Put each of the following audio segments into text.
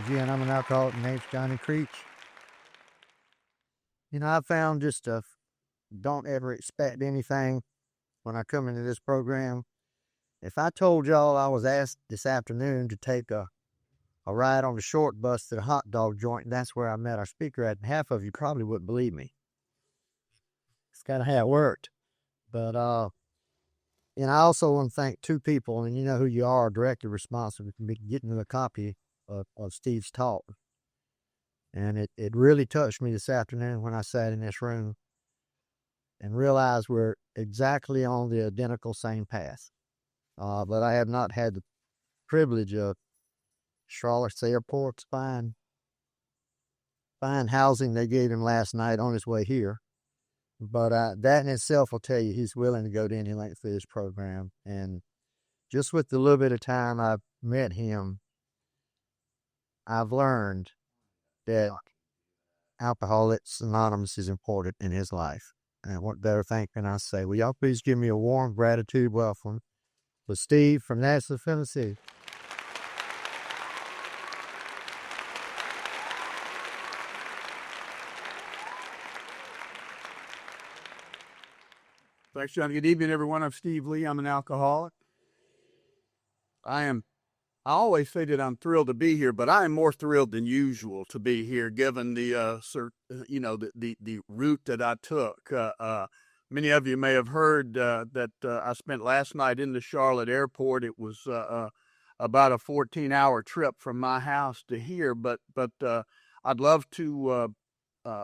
Angie, and I'm an alcoholic. My name's Johnny Creech. I found just don't ever expect anything when I come into this program. If I told y'all I was asked this afternoon to take a ride on the short bus to the hot dog joint, and that's where I met our speaker at, and half of you probably wouldn't believe me. It's kind of how it worked. But, I also want to thank two people, and you know who you are, directly responsible for getting a copy of Steve's talk. And it really touched me this afternoon when I sat in this room and realized we're exactly on the identical same path. But I have not had the privilege of Charlotte's airport's fine housing they gave him last night on his way here. But that in itself will tell you he's willing to go to any length for this program. And just with the little bit of time I've met him, I've learned that Alcoholics Anonymous is important in his life. And what better thing can I say? Will y'all please give me a warm gratitude welcome for Steve from Nashville, Tennessee. Thanks, John. Good evening, everyone. I'm Steve Lee. I'm an alcoholic. I always say that I'm thrilled to be here, but I am more thrilled than usual to be here, given the the route that I took. Many of you may have heard that I spent last night in the Charlotte airport. It was about a 14-hour trip from my house to here, but I'd love to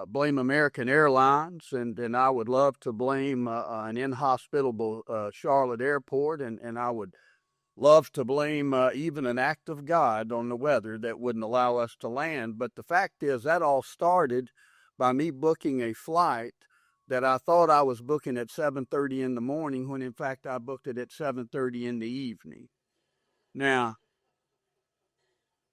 blame American Airlines, and I would love to blame an inhospitable Charlotte airport, and I would love to blame even an act of God on the weather that wouldn't allow us to land. But the fact is that all started by me booking a flight that I thought I was booking at 7:30 in the morning, when in fact I booked it at 7:30 in the evening. Now,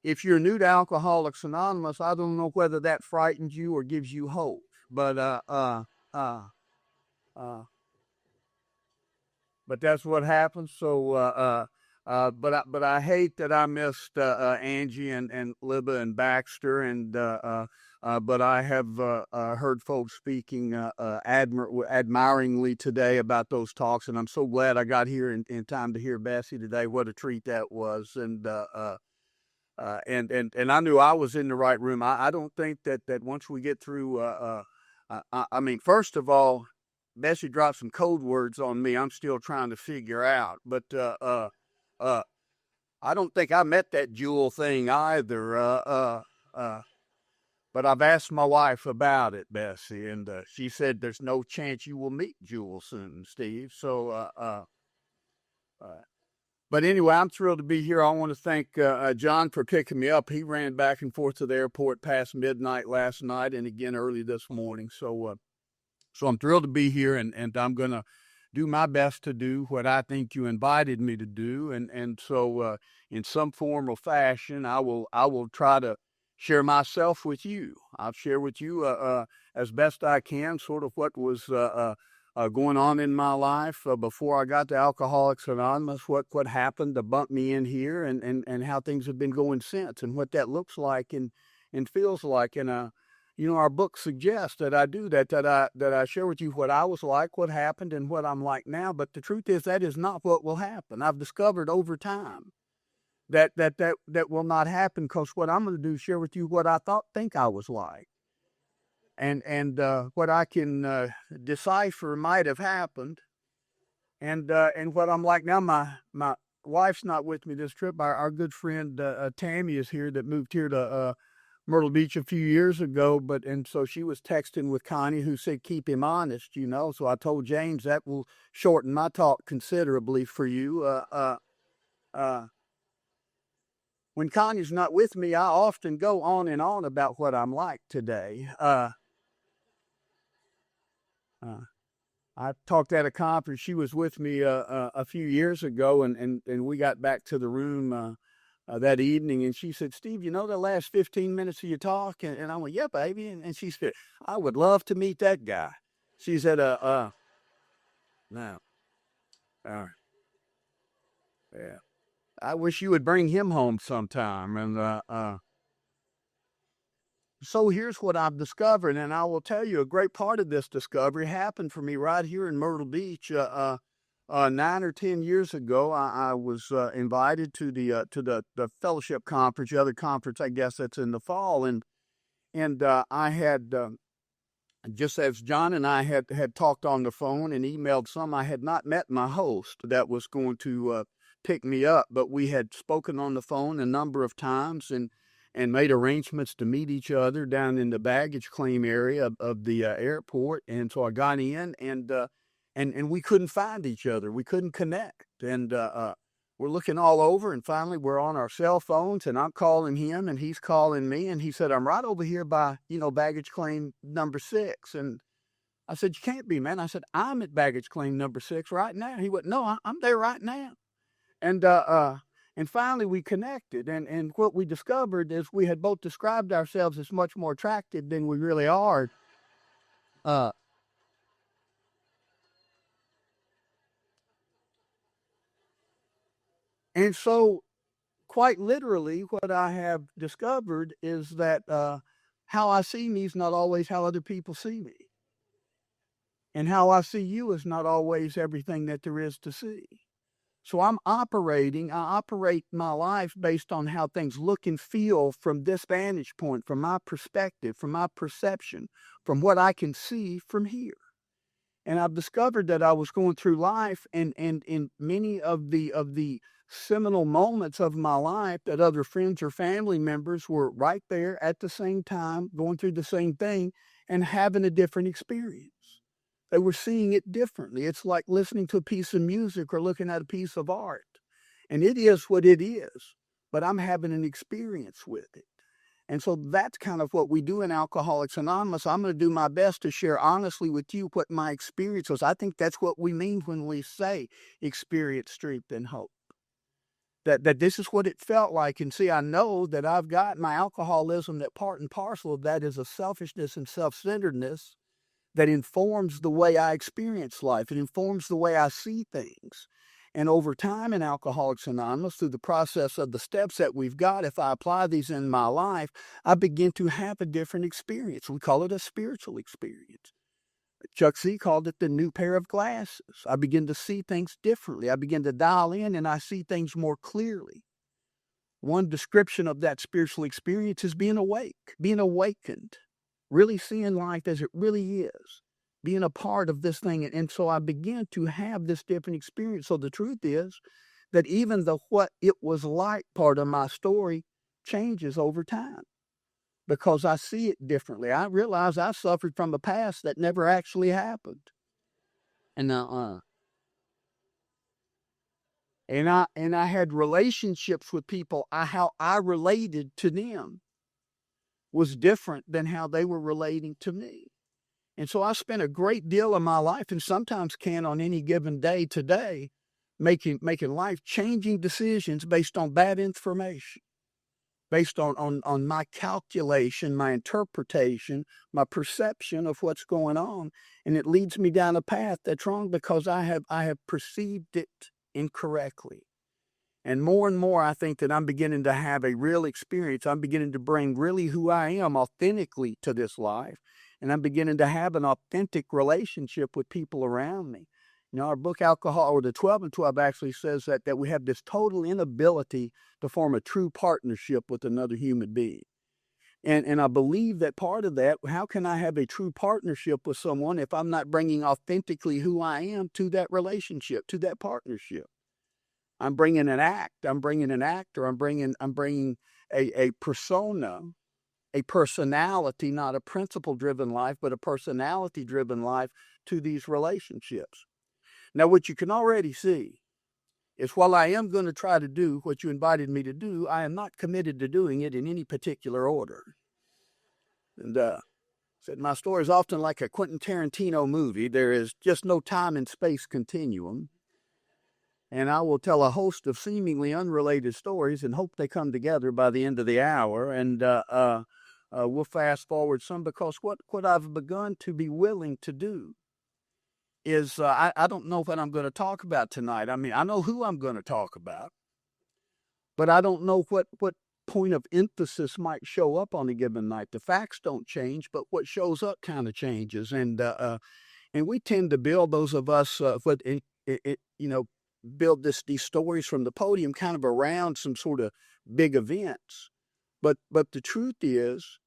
if you're new to Alcoholics Anonymous, I don't know whether that frightens you or gives you hope. But but that's what happens. So but I hate that I missed Angie and Libba and Baxter, and but I have heard folks speaking admiringly today about those talks, and I'm so glad I got here in time to hear Bessie today. What a treat that was, and I knew I was in the right room. I don't think that once we get through, I mean, first of all, Bessie dropped some code words on me I'm still trying to figure out, but I don't think I met that jewel thing either. But I've asked my wife about it, Bessie, and she said there's no chance you will meet Jewel soon, Steve. So, but anyway, I'm thrilled to be here. I want to thank John for picking me up. He ran back and forth to the airport past midnight last night and again early this morning. So I'm thrilled to be here, and I'm going to do my best to do what I think you invited me to do. And so in some form or fashion, I will try to share myself with you. I'll share with you as best I can sort of what was going on in my life before I got to Alcoholics Anonymous, what happened to bump me in here, and how things have been going since, and what that looks like and feels like. And our book suggests that I do that I share with you what I was like, what happened, and what I'm like now. But the truth is that is not what will happen. I've discovered over time that will not happen, because what I'm going to do is share with you what I think I was like, and what I can decipher might have happened, and what I'm like now. My wife's not with me this trip. Our good friend Tammy is here, that moved here to Myrtle Beach a few years ago, and so she was texting with Connie, who said keep him honest, So I told James that will shorten my talk considerably for you. When Connie's not with me, I often go on and on about what I'm like today. I talked at a conference. She was with me a few years ago, and we got back to the room that evening, and she said, Steve, the last 15 minutes of your talk? And I went, yeah, baby. And she said, I would love to meet that guy. She said, no. Yeah. I wish you would bring him home sometime. And So here's what I've discovered, and I will tell you a great part of this discovery happened for me right here in Myrtle Beach. 9 or 10 years ago, I was invited to the fellowship conference, the other conference, I guess that's in the fall, and I had just as John and I had talked on the phone and emailed some, I had not met my host that was going to pick me up, but we had spoken on the phone a number of times and made arrangements to meet each other down in the baggage claim area of the airport. And so I got in, and we couldn't find each other. We couldn't connect, and we're looking all over, and finally we're on our cell phones, and I'm calling him and he's calling me, and he said, I'm right over here by, baggage claim number 6. And I said, you can't be, man. I said, I'm at baggage claim number 6 right now. He went, no, I'm there right now. And finally we connected, and what we discovered is we had both described ourselves as much more attractive than we really are. And so quite literally, what I have discovered is that how I see me is not always how other people see me. And how I see you is not always everything that there is to see. So I operate my life based on how things look and feel from this vantage point, from my perspective, from my perception, from what I can see from here. And I've discovered that I was going through life, and in many of the seminal moments of my life, that other friends or family members were right there at the same time, going through the same thing and having a different experience. They were seeing it differently. It's like listening to a piece of music or looking at a piece of art. And it is what it is, but I'm having an experience with it. And so that's kind of what we do in Alcoholics Anonymous. I'm going to do my best to share honestly with you what my experience was. I think that's what we mean when we say experience, strength, and hope. That this is what it felt like. And see, I know that I've got my alcoholism, that part and parcel of that is a selfishness and self-centeredness that informs the way I experience life. It informs the way I see things. And over time in Alcoholics Anonymous, through the process of the steps that we've got, if I apply these in my life, I begin to have a different experience. We call it a spiritual experience. Chuck C called it the new pair of glasses. I begin to see things differently. I begin to dial in, and I see things more clearly. One description of that spiritual experience is being awake, being awakened, really seeing life as it really is, being a part of this thing. And so I began to have this different experience. So the truth is that even the what it was like part of my story changes over time because I see it differently. I realize I suffered from a past that never actually happened. And I had relationships with people. How I related to them was different than how they were relating to me. And so I spent a great deal of my life, and sometimes can on any given day today, making life-changing decisions based on bad information, based on my calculation, my interpretation, my perception of what's going on. And it leads me down a path that's wrong because I have perceived it incorrectly. And more, I think that I'm beginning to have a real experience. I'm beginning to bring really who I am authentically to this life. And I'm beginning to have an authentic relationship with people around me. Our book, Alcohol, or the 12 and 12 actually says that we have this total inability to form a true partnership with another human being. And I believe that part of that, how can I have a true partnership with someone if I'm not bringing authentically who I am to that relationship, to that partnership? I'm bringing an act. I'm bringing an actor. I'm bringing a persona, a personality, not a principle-driven life, but a personality-driven life to these relationships. Now, what you can already see is while I am going to try to do what you invited me to do, I am not committed to doing it in any particular order. And said my story is often like a Quentin Tarantino movie. There is just no time and space continuum. And I will tell a host of seemingly unrelated stories and hope they come together by the end of the hour. And we'll fast forward some because what I've begun to be willing to do is I don't know what I'm going to talk about tonight. I mean, I know who I'm going to talk about, but I don't know what point of emphasis might show up on a given night. The facts don't change, but what shows up kind of changes. And we tend to build, those of us, build these stories from the podium kind of around some sort of big events. But the truth is,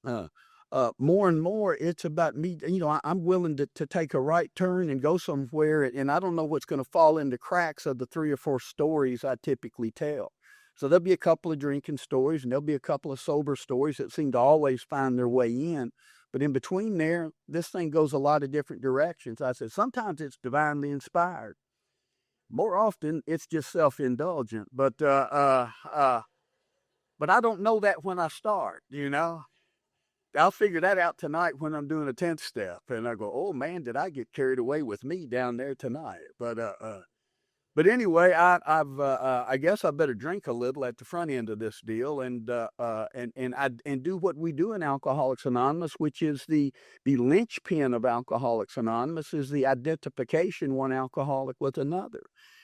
more and more, it's about me. I'm willing to take a right turn and go somewhere, and I don't know what's going to fall in the cracks of the 3 or 4 stories I typically tell. So there'll be a couple of drinking stories, and there'll be a couple of sober stories that seem to always find their way in. But in between there, this thing goes a lot of different directions. I said, sometimes it's divinely inspired. More often, it's just self-indulgent. But I don't know that when I start, I'll figure that out tonight when I'm doing a 10th step. And I go, oh man, did I get carried away with me down there tonight? But anyway, I guess I better drink a little at the front end of this deal, and do what we do in Alcoholics Anonymous, which is the linchpin of Alcoholics Anonymous, is the identification one alcoholic with another,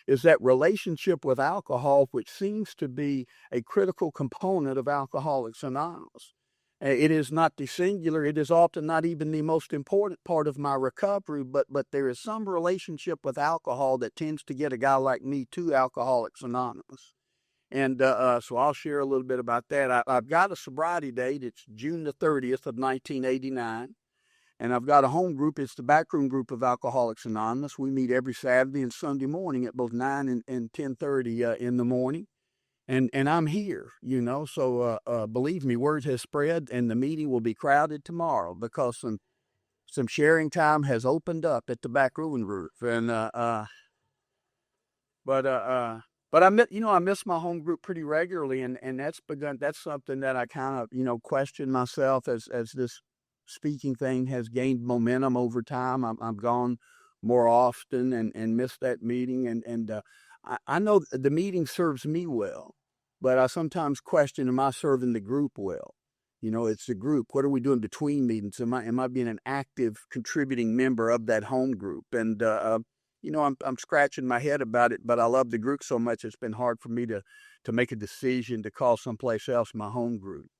is that relationship with alcohol, which seems to be a critical component of Alcoholics Anonymous. It is not the singular. It is often not even the most important part of my recovery, but there is some relationship with alcohol that tends to get a guy like me to Alcoholics Anonymous. And so I'll share a little bit about that. I've got a sobriety date. It's June the 30th of 1989. And I've got a home group. It's the backroom group of Alcoholics Anonymous. We meet every Saturday and Sunday morning at both 9 and 10:30 in the morning. And I'm here, so believe me, word has spread, and the meeting will be crowded tomorrow because some sharing time has opened up at the back room roof. And but I miss my home group pretty regularly, and that's something that I kind of question myself as this speaking thing has gained momentum over time. I'm gone more often and miss that meeting, and I know the meeting serves me well, but I sometimes question, am I serving the group well? It's the group. What are we doing between meetings? Am I being an active contributing member of that home group? And I'm scratching my head about it, but I love the group so much it's been hard for me to make a decision to call someplace else my home group.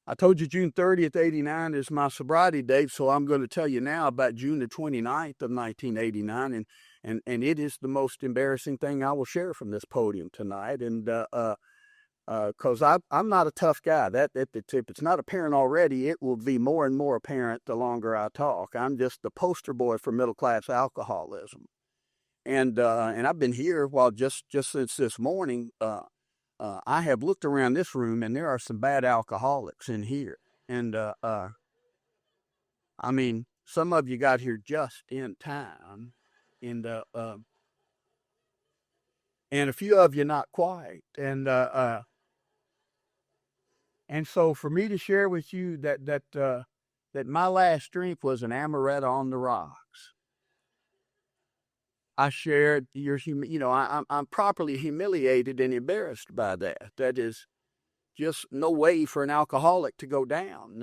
I told you June 30th, 89 is my sobriety date, so I'm going to tell you now about June the 29th of 1989, and it is the most embarrassing thing I will share from this podium tonight, and because I'm not a tough guy. That if it's not apparent already, it will be more and more apparent the longer I talk. I'm just the poster boy for middle-class alcoholism, and I've been here just since this morning. I have looked around this room, and there are some bad alcoholics in here. And I mean, some of you got here just in time, and a few of you not quite. And so for me to share with you that my last drink was an amaretto on the rocks. I shared I'm properly humiliated and embarrassed by that. That is just no way for an alcoholic to go down.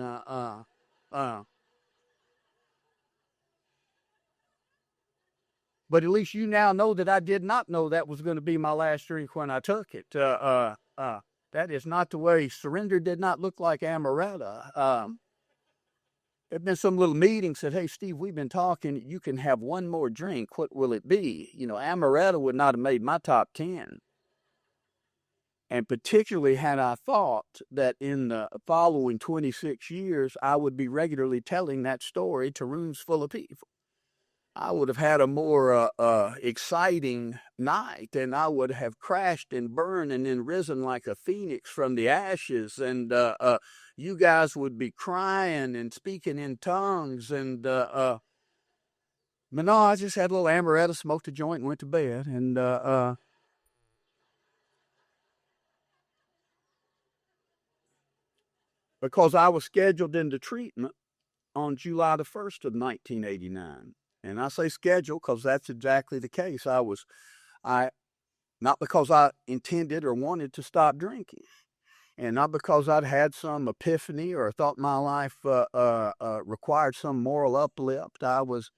But at least you now know that I did not know that was going to be my last drink when I took it. That is not the way. Surrender did not look like amaretto. There've been some little meeting said, hey, Steve, we've been talking. You can have one more drink. What will it be? Amaretto would not have made my top 10. And particularly had I thought that in the following 26 years, I would be regularly telling that story to rooms full of people. I would have had a more exciting night, and I would have crashed and burned and then risen like a phoenix from the ashes. And you guys would be crying and speaking in tongues. And but no, I just had a little amaretto, smoked a joint, and went to bed. And because I was scheduled into treatment on July the 1st of 1989. And I say schedule because that's exactly the case. Not because I intended or wanted to stop drinking, and not because I'd had some epiphany or thought my life required some moral uplift. I was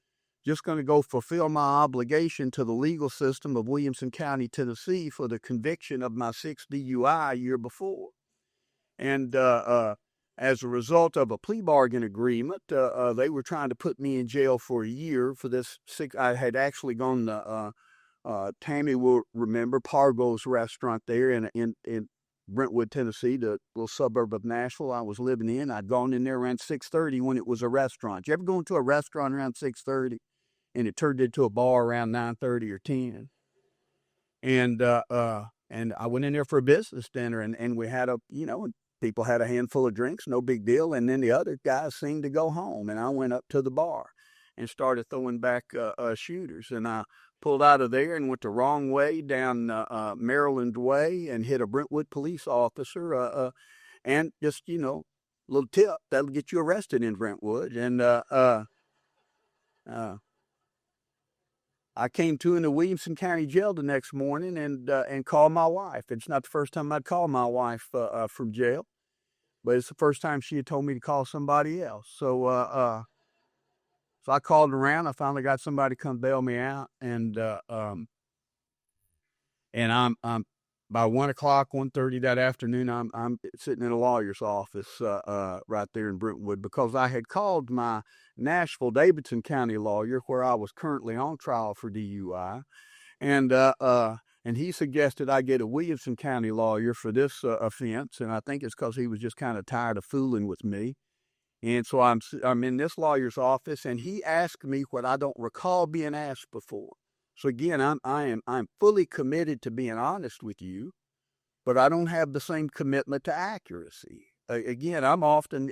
just going to go fulfill my obligation to the legal system of Williamson County, Tennessee for the conviction of my 6th DUI a year before. And as a result of a plea bargain agreement, they were trying to put me in jail for a year for this. I had actually gone to Tammy will remember Pargo's restaurant there in Brentwood, Tennessee, the little suburb of Nashville I was living in. I'd gone in there around 6:30 when it was a restaurant. You ever go into a restaurant around 6:30 and it turned into a bar around 9:30 or 10? And I went in there for a business dinner, and we had people had a handful of drinks, no big deal. And then the other guys seemed to go home, and I went up to the bar and started throwing back shooters. And I pulled out of there and went the wrong way down Maryland Way and hit a Brentwood police officer. And just, little tip, that'll get you arrested in Brentwood. And I came to in the Williamson County Jail the next morning and called my wife. It's not the first time I'd called my wife from jail, but it's the first time she had told me to call somebody else. So I called around. I finally got somebody to come bail me out, and I'm by 1:30 that afternoon. I'm sitting in a lawyer's office right there in Brentwood because I had called my Nashville Davidson County lawyer, where I was currently on trial for DUI, and he suggested I get a Williamson County lawyer for this offense, and I think it's because he was just kind of tired of fooling with me. And so I'm in this lawyer's office, and he asked me what I don't recall being asked before. So again, I'm fully committed to being honest with you, but I don't have the same commitment to accuracy. Again, I'm often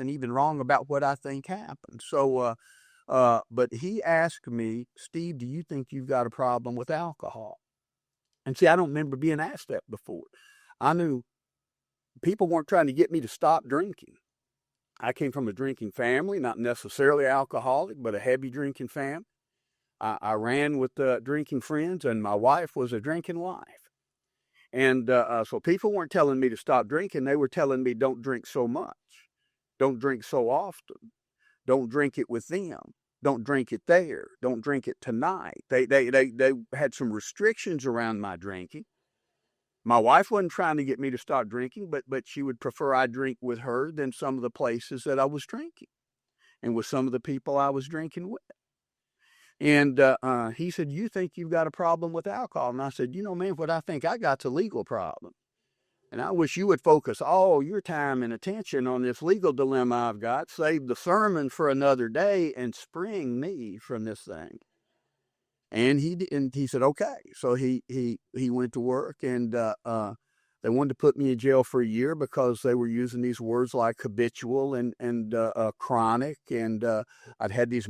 even wrong about what I think happened. So, but he asked me, Steve, do you think you've got a problem with alcohol? And see, I don't remember being asked that before. I knew people weren't trying to get me to stop drinking. I came from a drinking family, not necessarily alcoholic, but a heavy drinking family. I ran with drinking friends, and my wife was a drinking wife. And so people weren't telling me to stop drinking. They were telling me, don't drink so much. Don't drink so often. Don't drink it with them. Don't drink it there. Don't drink it tonight. They had some restrictions around my drinking. My wife wasn't trying to get me to stop drinking, but she would prefer I drink with her than some of the places that I was drinking and with some of the people I was drinking with. And he said, you think you've got a problem with alcohol? And I said, man, what I think I got's a legal problem. And I wish you would focus all your time and attention on this legal dilemma I've got, save the sermon for another day, and spring me from this thing. And he said, okay. So he went to work, and they wanted to put me in jail for a year because they were using these words like habitual and chronic. And I'd had these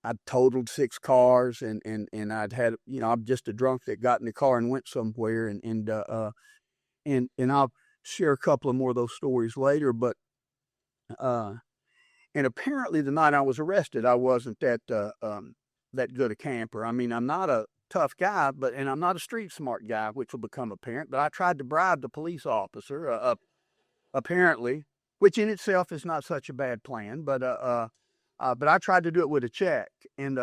I'd totaled 6 cars, and I'd had, I'm just a drunk that got in the car and went somewhere. And I'll share a couple of more of those stories later. But and apparently the night I was arrested, I wasn't that good a camper. I mean, I'm not a tough guy, and I'm not a street smart guy, which will become apparent. But I tried to bribe the police officer, apparently, which in itself is not such a bad plan. But I tried to do it with a check, and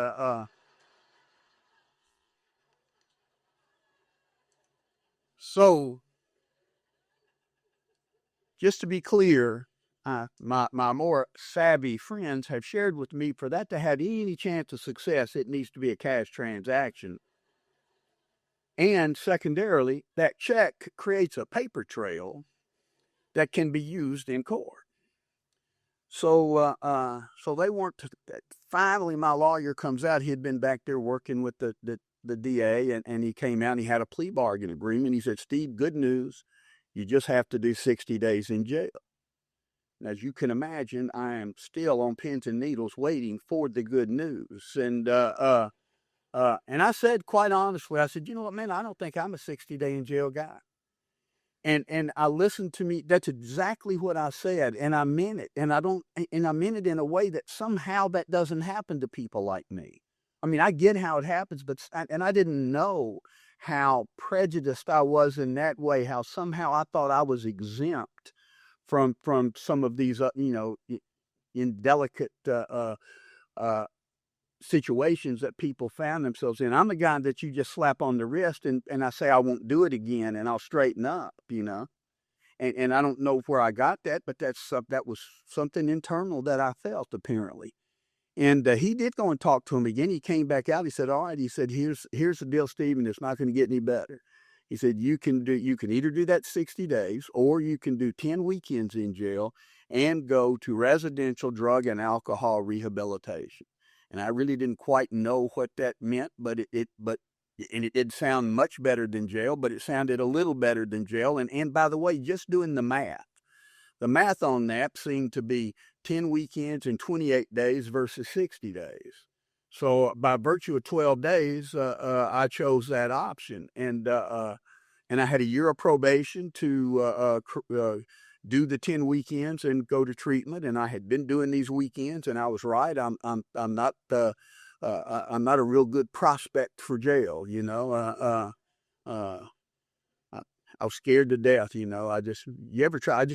so just to be clear, my more savvy friends have shared with me, for that to have any chance of success, it needs to be a cash transaction. And secondarily, that check creates a paper trail that can be used in court. So they weren't. Finally, my lawyer comes out. He had been back there working with the DA, and he came out and he had a plea bargain agreement. He said, Steve, good news. You just have to do 60 days in jail. And as you can imagine, I am still on pins and needles waiting for the good news. And I said, quite honestly, I said, you know what, man, I don't think I'm a 60-day in jail guy. And I listened to me. That's exactly what I said, and I meant it. And I meant it in a way that somehow that doesn't happen to people like me. I mean, I get how it happens, and I didn't know how prejudiced I was in that way. How somehow I thought I was exempt from some of these, indelicate situations that people found themselves in. I'm the guy that you just slap on the wrist and I say I won't do it again, and I'll straighten up, and I don't know where I got that, but that was something internal that I felt apparently. And he did go and talk to him again. He came back out. He said, "All right." He said, "Here's the deal, Stephen. It's not going to get any better." He said, You can either do that 60 days, or you can do 10 weekends in jail and go to residential drug and alcohol rehabilitation." And I really didn't quite know what that meant, but it did sound much better than jail, but it sounded a little better than jail. And by the way, just doing the math on that seemed to be 10 weekends and 28 days versus 60 days. So by virtue of 12 days, I chose that option. And I had a year of probation to do the 10 weekends and go to treatment. And I had been doing these weekends, and I was right. I'm not a real good prospect for jail, you know. I was scared to death, you know. I just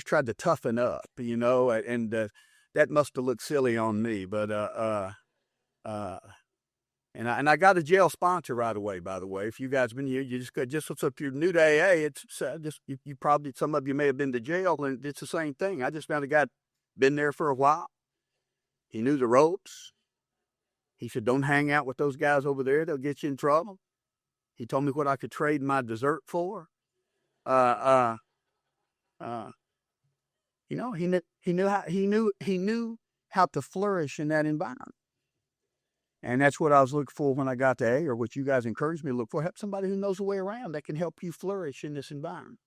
tried to toughen up, you know, and that must have looked silly on me, but and I got a jail sponsor right away. By the way, if you guys been here, you just so if you're new to AA, it's just you probably, some of you may have been to jail, and it's the same thing. I just found a guy been there for a while. He knew the ropes. He said, "Don't hang out with those guys over there; they'll get you in trouble." He told me what I could trade my dessert for. Uh, you know, he knew how to flourish in that environment. And that's what I was looking for when I got to A, or what you guys encouraged me to look for. Help somebody who knows the way around that can help you flourish in this environment.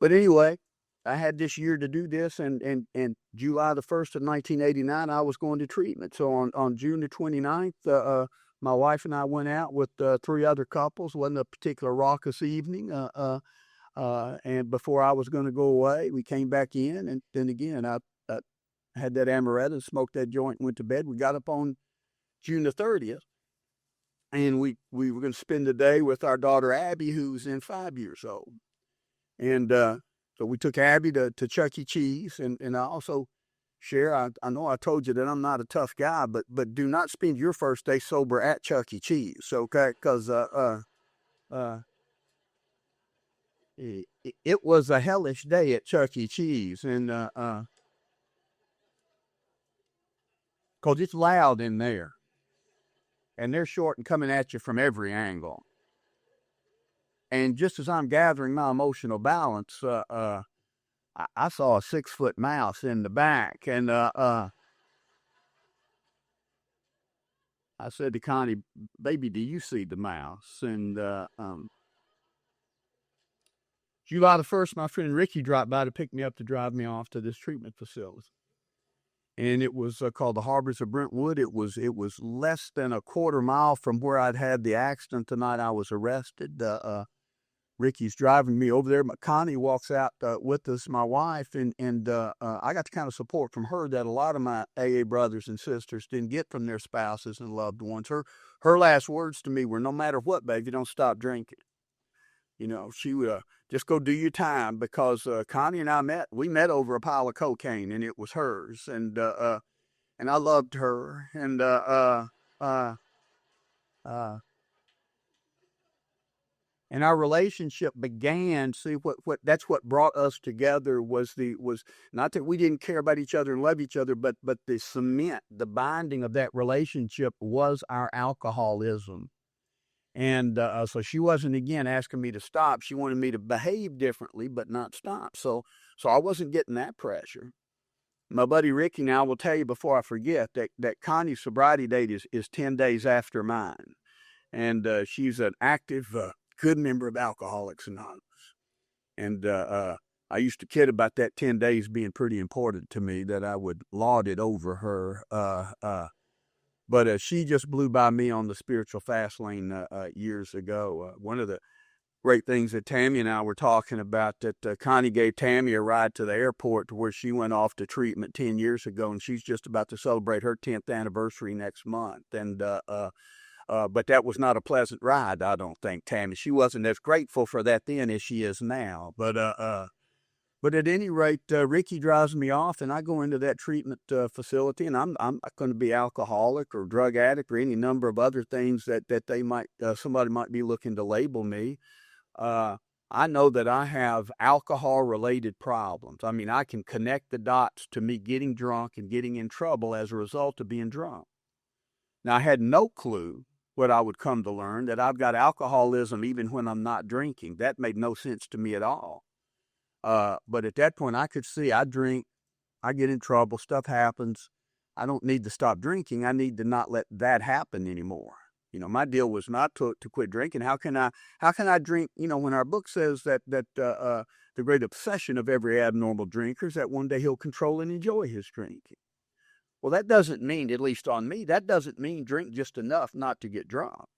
But anyway, I had this year to do this, and July the 1st of 1989, I was going to treatment. So on June the 29th, my wife and I went out with 3 other couples. Wasn't a particular raucous evening. And before I was going to go away, we came back in, and then again, I had that amaretto, smoked that joint, and went to bed. We got up on June the 30th, and we were going to spend the day with our daughter Abby, who's in 5 years old. And so we took Abby to Chuck E. Cheese, and I also share. I know I told you that I'm not a tough guy, but do not spend your first day sober at Chuck E. Cheese, okay? Because it was a hellish day at Chuck E. Cheese, and because it's loud in there, and they're short and coming at you from every angle. And just as I'm gathering my emotional balance, I saw a 6-foot mouse in the back, and I said to Connie, "Baby, do you see the mouse?" And July the 1st, my friend Ricky dropped by to pick me up to drive me off to this treatment facility. And it was called the Harbors of Brentwood. It was less than a quarter mile from where I'd had the accident the night I was arrested. Ricky's driving me over there. Connie walks out with us, my wife, and I got the kind of support from her that a lot of my AA brothers and sisters didn't get from their spouses and loved ones. Her last words to me were, "No matter what, baby, don't stop drinking." You know, she would just go do your time, because Connie and we met over a pile of cocaine, and it was hers, and I loved her, and and our relationship began. See, what that's what brought us together was not that we didn't care about each other and love each other, but the cement, the binding of that relationship was our alcoholism. And so she wasn't, again, asking me to stop. She wanted me to behave differently, but not stop. So I wasn't getting that pressure. My buddy Ricky now will tell you before I forget that Connie's sobriety date is 10 days after mine. And she's an active, good member of Alcoholics Anonymous. And I used to kid about that 10 days being pretty important to me, that I would laud it over her. But she just blew by me on the spiritual fast lane years ago. One of the great things that Tammy and I were talking about, that Connie gave Tammy a ride to the airport to where she went off to treatment 10 years ago, and she's just about to celebrate her 10th anniversary next month. And but that was not a pleasant ride, I don't think, Tammy. She wasn't as grateful for that then as she is now. But at any rate, Ricky drives me off, and I go into that treatment facility, and I'm not going to be alcoholic or drug addict or any number of other things that they might somebody might be looking to label me. I know that I have alcohol-related problems. I mean, I can connect the dots to me getting drunk and getting in trouble as a result of being drunk. Now, I had no clue what I would come to learn, that I've got alcoholism even when I'm not drinking. That made no sense to me at all. But at that point, I could see I drink, I get in trouble, stuff happens. I don't need to stop drinking. I need to not let that happen anymore. My deal was not to quit drinking. How can I drink? When our book says that the great obsession of every abnormal drinker is that one day he'll control and enjoy his drinking. Well, that doesn't mean, at least on me, that doesn't mean drink just enough not to get drunk.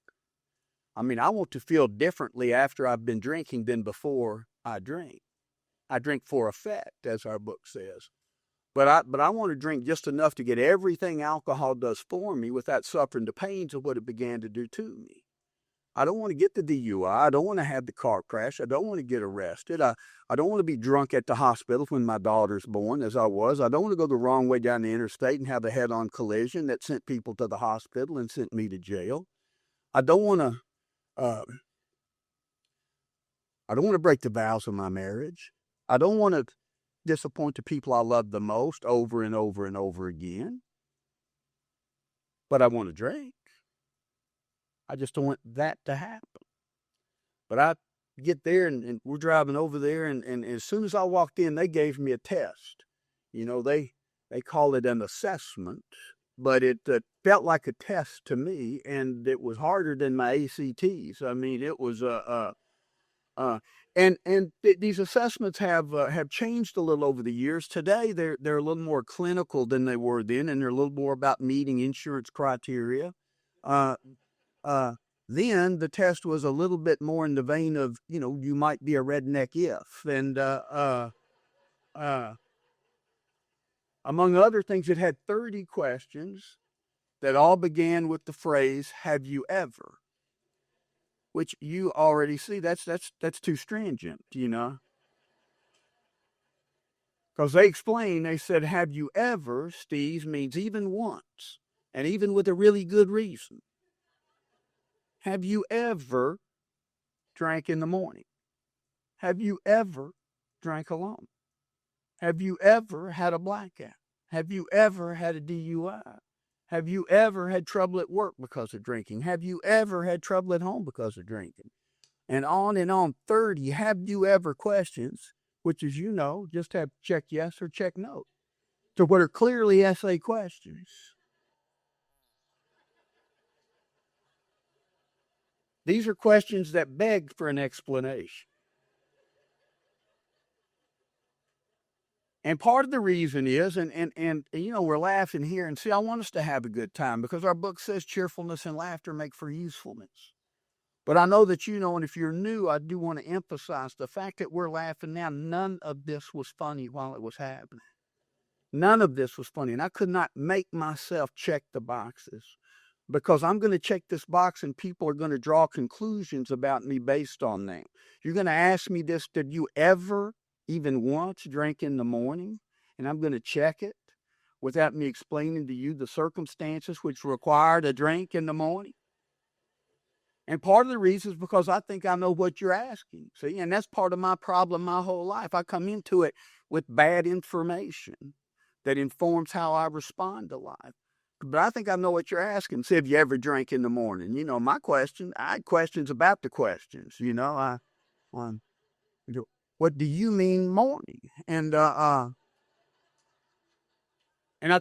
I mean, I want to feel differently after I've been drinking than before I drink. I drink for effect, as our book says. But I want to drink just enough to get everything alcohol does for me without suffering the pains of what it began to do to me. I don't want to get the DUI. I don't want to have the car crash. I don't want to get arrested. I don't want to be drunk at the hospital when my daughter's born, as I was. I don't want to go the wrong way down the interstate and have a head-on collision that sent people to the hospital and sent me to jail. I don't want to. I don't want to break the vows of my marriage. I don't want to disappoint the people I love the most over and over and over again. But I want to drink. I just don't want that to happen. But I get there and we're driving over there, and as soon as I walked in, they gave me a test. They call it an assessment, but it felt like a test to me, and it was harder than my ACTs. I mean, it was these assessments have changed a little over the years. Today, they're a little more clinical than they were then, and they're a little more about meeting insurance criteria. Then the test was a little bit more in the vein of, you might be a redneck if, and among other things, it had 30 questions that all began with the phrase, "Have you ever?" Which you already see that's too stringent, because they said, "Have you ever?" Steve, means even once, and even with a really good reason. Have you ever drank in the morning? Have you ever drank alone? Have you ever had a blackout? Have you ever had a DUI? Have you ever had trouble at work because of drinking? Have you ever had trouble at home because of drinking? And on, 30 have you ever questions, which, as you know, just have check yes or check no. So what are clearly essay questions. These are questions that beg for an explanation. And part of the reason is, and we're laughing here, and see, I want us to have a good time because our book says cheerfulness and laughter make for usefulness. But I know that and if you're new, I do want to emphasize the fact that we're laughing now. None of this was funny while it was happening. None of this was funny. And I could not make myself check the boxes because I'm going to check this box and people are going to draw conclusions about me based on that. You're going to ask me this, did you ever even once drink in the morning? And I'm going to check it without me explaining to you the circumstances which required a drink in the morning. And part of the reason is because I think I know what you're asking. See, and that's part of my problem my whole life. I come into it with bad information that informs how I respond to life. But I think I know what you're asking. See, have you ever drank in the morning? My question, I had questions about the questions. What do you mean morning? And I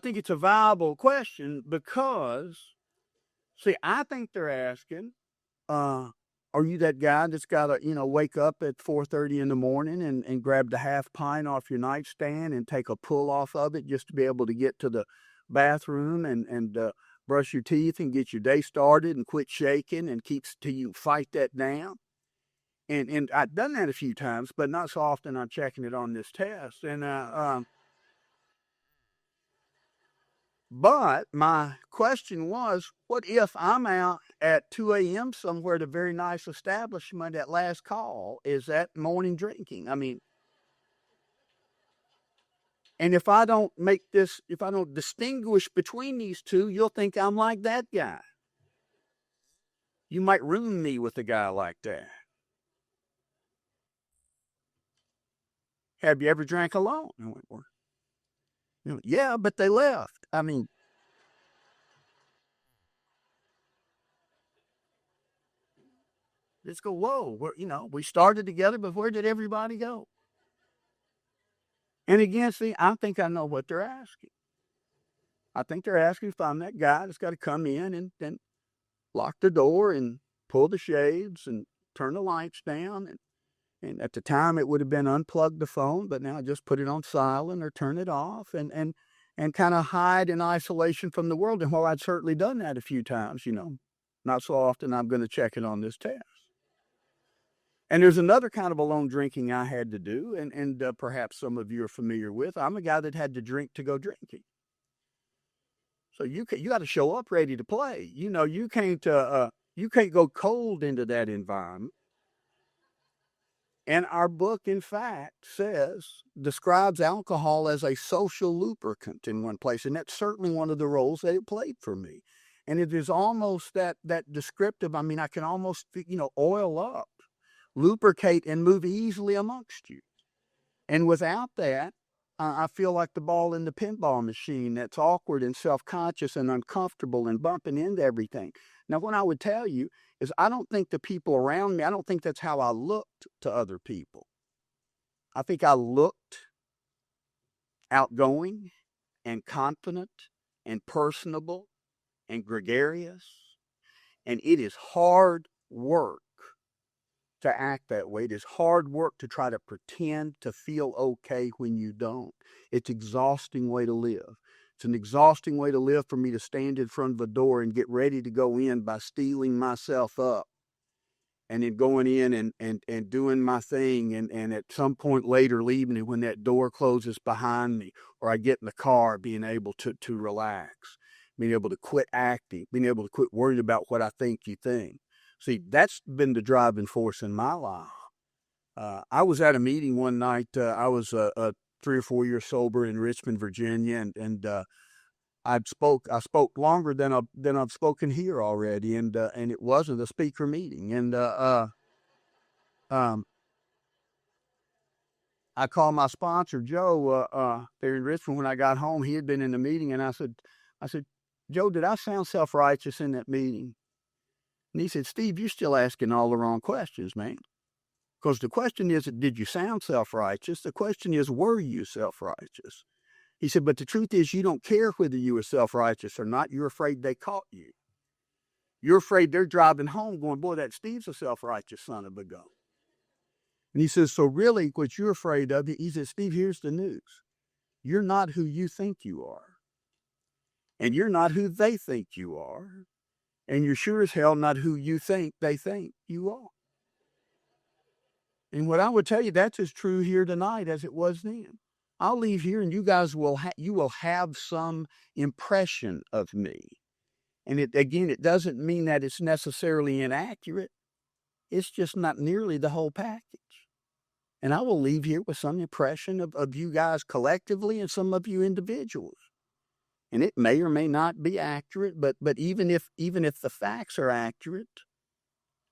think it's a viable question because, see, I think they're asking, are you that guy that's got to, wake up at 4:30 in the morning and grab the half pint off your nightstand and take a pull off of it just to be able to get to the bathroom and brush your teeth and get your day started and quit shaking and till you fight that down? And I've done that a few times, but not so often I'm checking it on this test. But my question was, what if I'm out at 2 a.m. somewhere at a very nice establishment at last call? Is that morning drinking? I mean, and if I don't distinguish between these two, you'll think I'm like that guy. You might ruin me with a guy like that. have you ever drank alone? I went, well, yeah, but they left. I mean, just go, whoa, we started together, but where did everybody go? And again, see, I think I know what they're asking. I think they're asking if I'm that guy that's got to come in and then lock the door and pull the shades and turn the lights down. And at the time, it would have been unplug the phone, but now I just put it on silent or turn it off and kind of hide in isolation from the world. And while I'd certainly done that a few times, not so often I'm going to check it on this test. And there's another kind of alone drinking I had to do, and perhaps some of you are familiar with. I'm a guy that had to drink to go drinking. So you got to show up ready to play. You can't go cold into that environment. And our book, in fact, describes alcohol as a social lubricant in one place, and that's certainly one of the roles that it played for me. And it is almost that descriptive. I mean, I can almost oil up, lubricate, and move easily amongst you. And without that, I feel like the ball in the pinball machine that's awkward and self-conscious and uncomfortable and bumping into everything. Now, what I would tell you is I don't think the people around me, I don't think that's how I looked to other people. I think I looked outgoing and confident and personable and gregarious. And it is hard work to act that way. It is hard work to try to pretend to feel okay when you don't. It's an exhausting way to live. It's an exhausting way to live for me to stand in front of a door and get ready to go in by steeling myself up and then going in and doing my thing and at some point later leaving it when that door closes behind me, or I get in the car being able to relax, being able to quit acting, being able to quit worrying about what I think you think. See, that's been the driving force in my life. I was at a meeting one night. I was 3 or 4 years sober in Richmond, Virginia, and I spoke longer than I've spoken here already, and it wasn't a speaker meeting. And I called my sponsor, Joe, there in Richmond. When I got home, he had been in the meeting, and I said, Joe, did I sound self-righteous in that meeting? And he said, Steve, you're still asking all the wrong questions, man. Because the question isn't, did you sound self-righteous? The question is, were you self-righteous? He said, but the truth is, you don't care whether you were self-righteous or not. You're afraid they caught you. You're afraid they're driving home going, boy, that Steve's a self-righteous son of a gun. And he says, so really what you're afraid of, he says, Steve, here's the news. You're not who you think you are. And you're not who they think you are. And you're sure as hell not who you think they think you are. And what I would tell you, that's as true here tonight as it was then. I'll leave here and you guys will have some impression of me. And it doesn't mean that it's necessarily inaccurate. It's just not nearly the whole package. And I will leave here with some impression of you guys collectively and some of you individuals. And it may or may not be accurate, but even if the facts are accurate,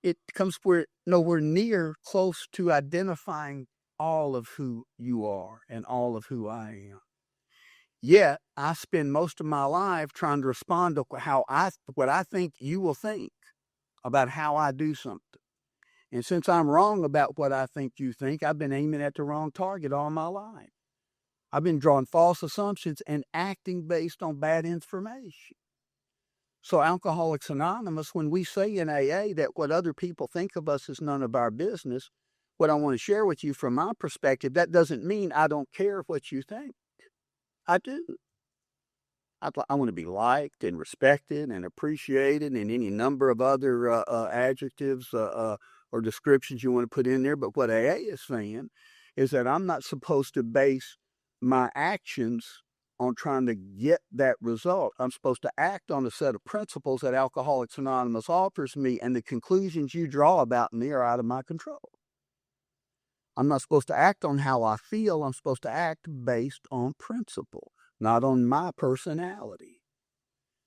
it comes nowhere near close to identifying all of who you are and all of who I am. Yet I spend most of my life trying to respond to what I think you will think about how I do something. And since I'm wrong about what I think you think, I've been aiming at the wrong target all my life. I've been drawing false assumptions and acting based on bad information. So Alcoholics Anonymous, when we say in AA that what other people think of us is none of our business, what I want to share with you from my perspective, that doesn't mean I don't care what you think. I do. I want to be liked and respected and appreciated and any number of other adjectives or descriptions you want to put in there. But what AA is saying is that I'm not supposed to base my actions on trying to get that result. I'm supposed to act on a set of principles that Alcoholics Anonymous offers me, and the conclusions you draw about me are out of my control. I'm not supposed to act on how I feel. I'm supposed to act based on principle, not on my personality.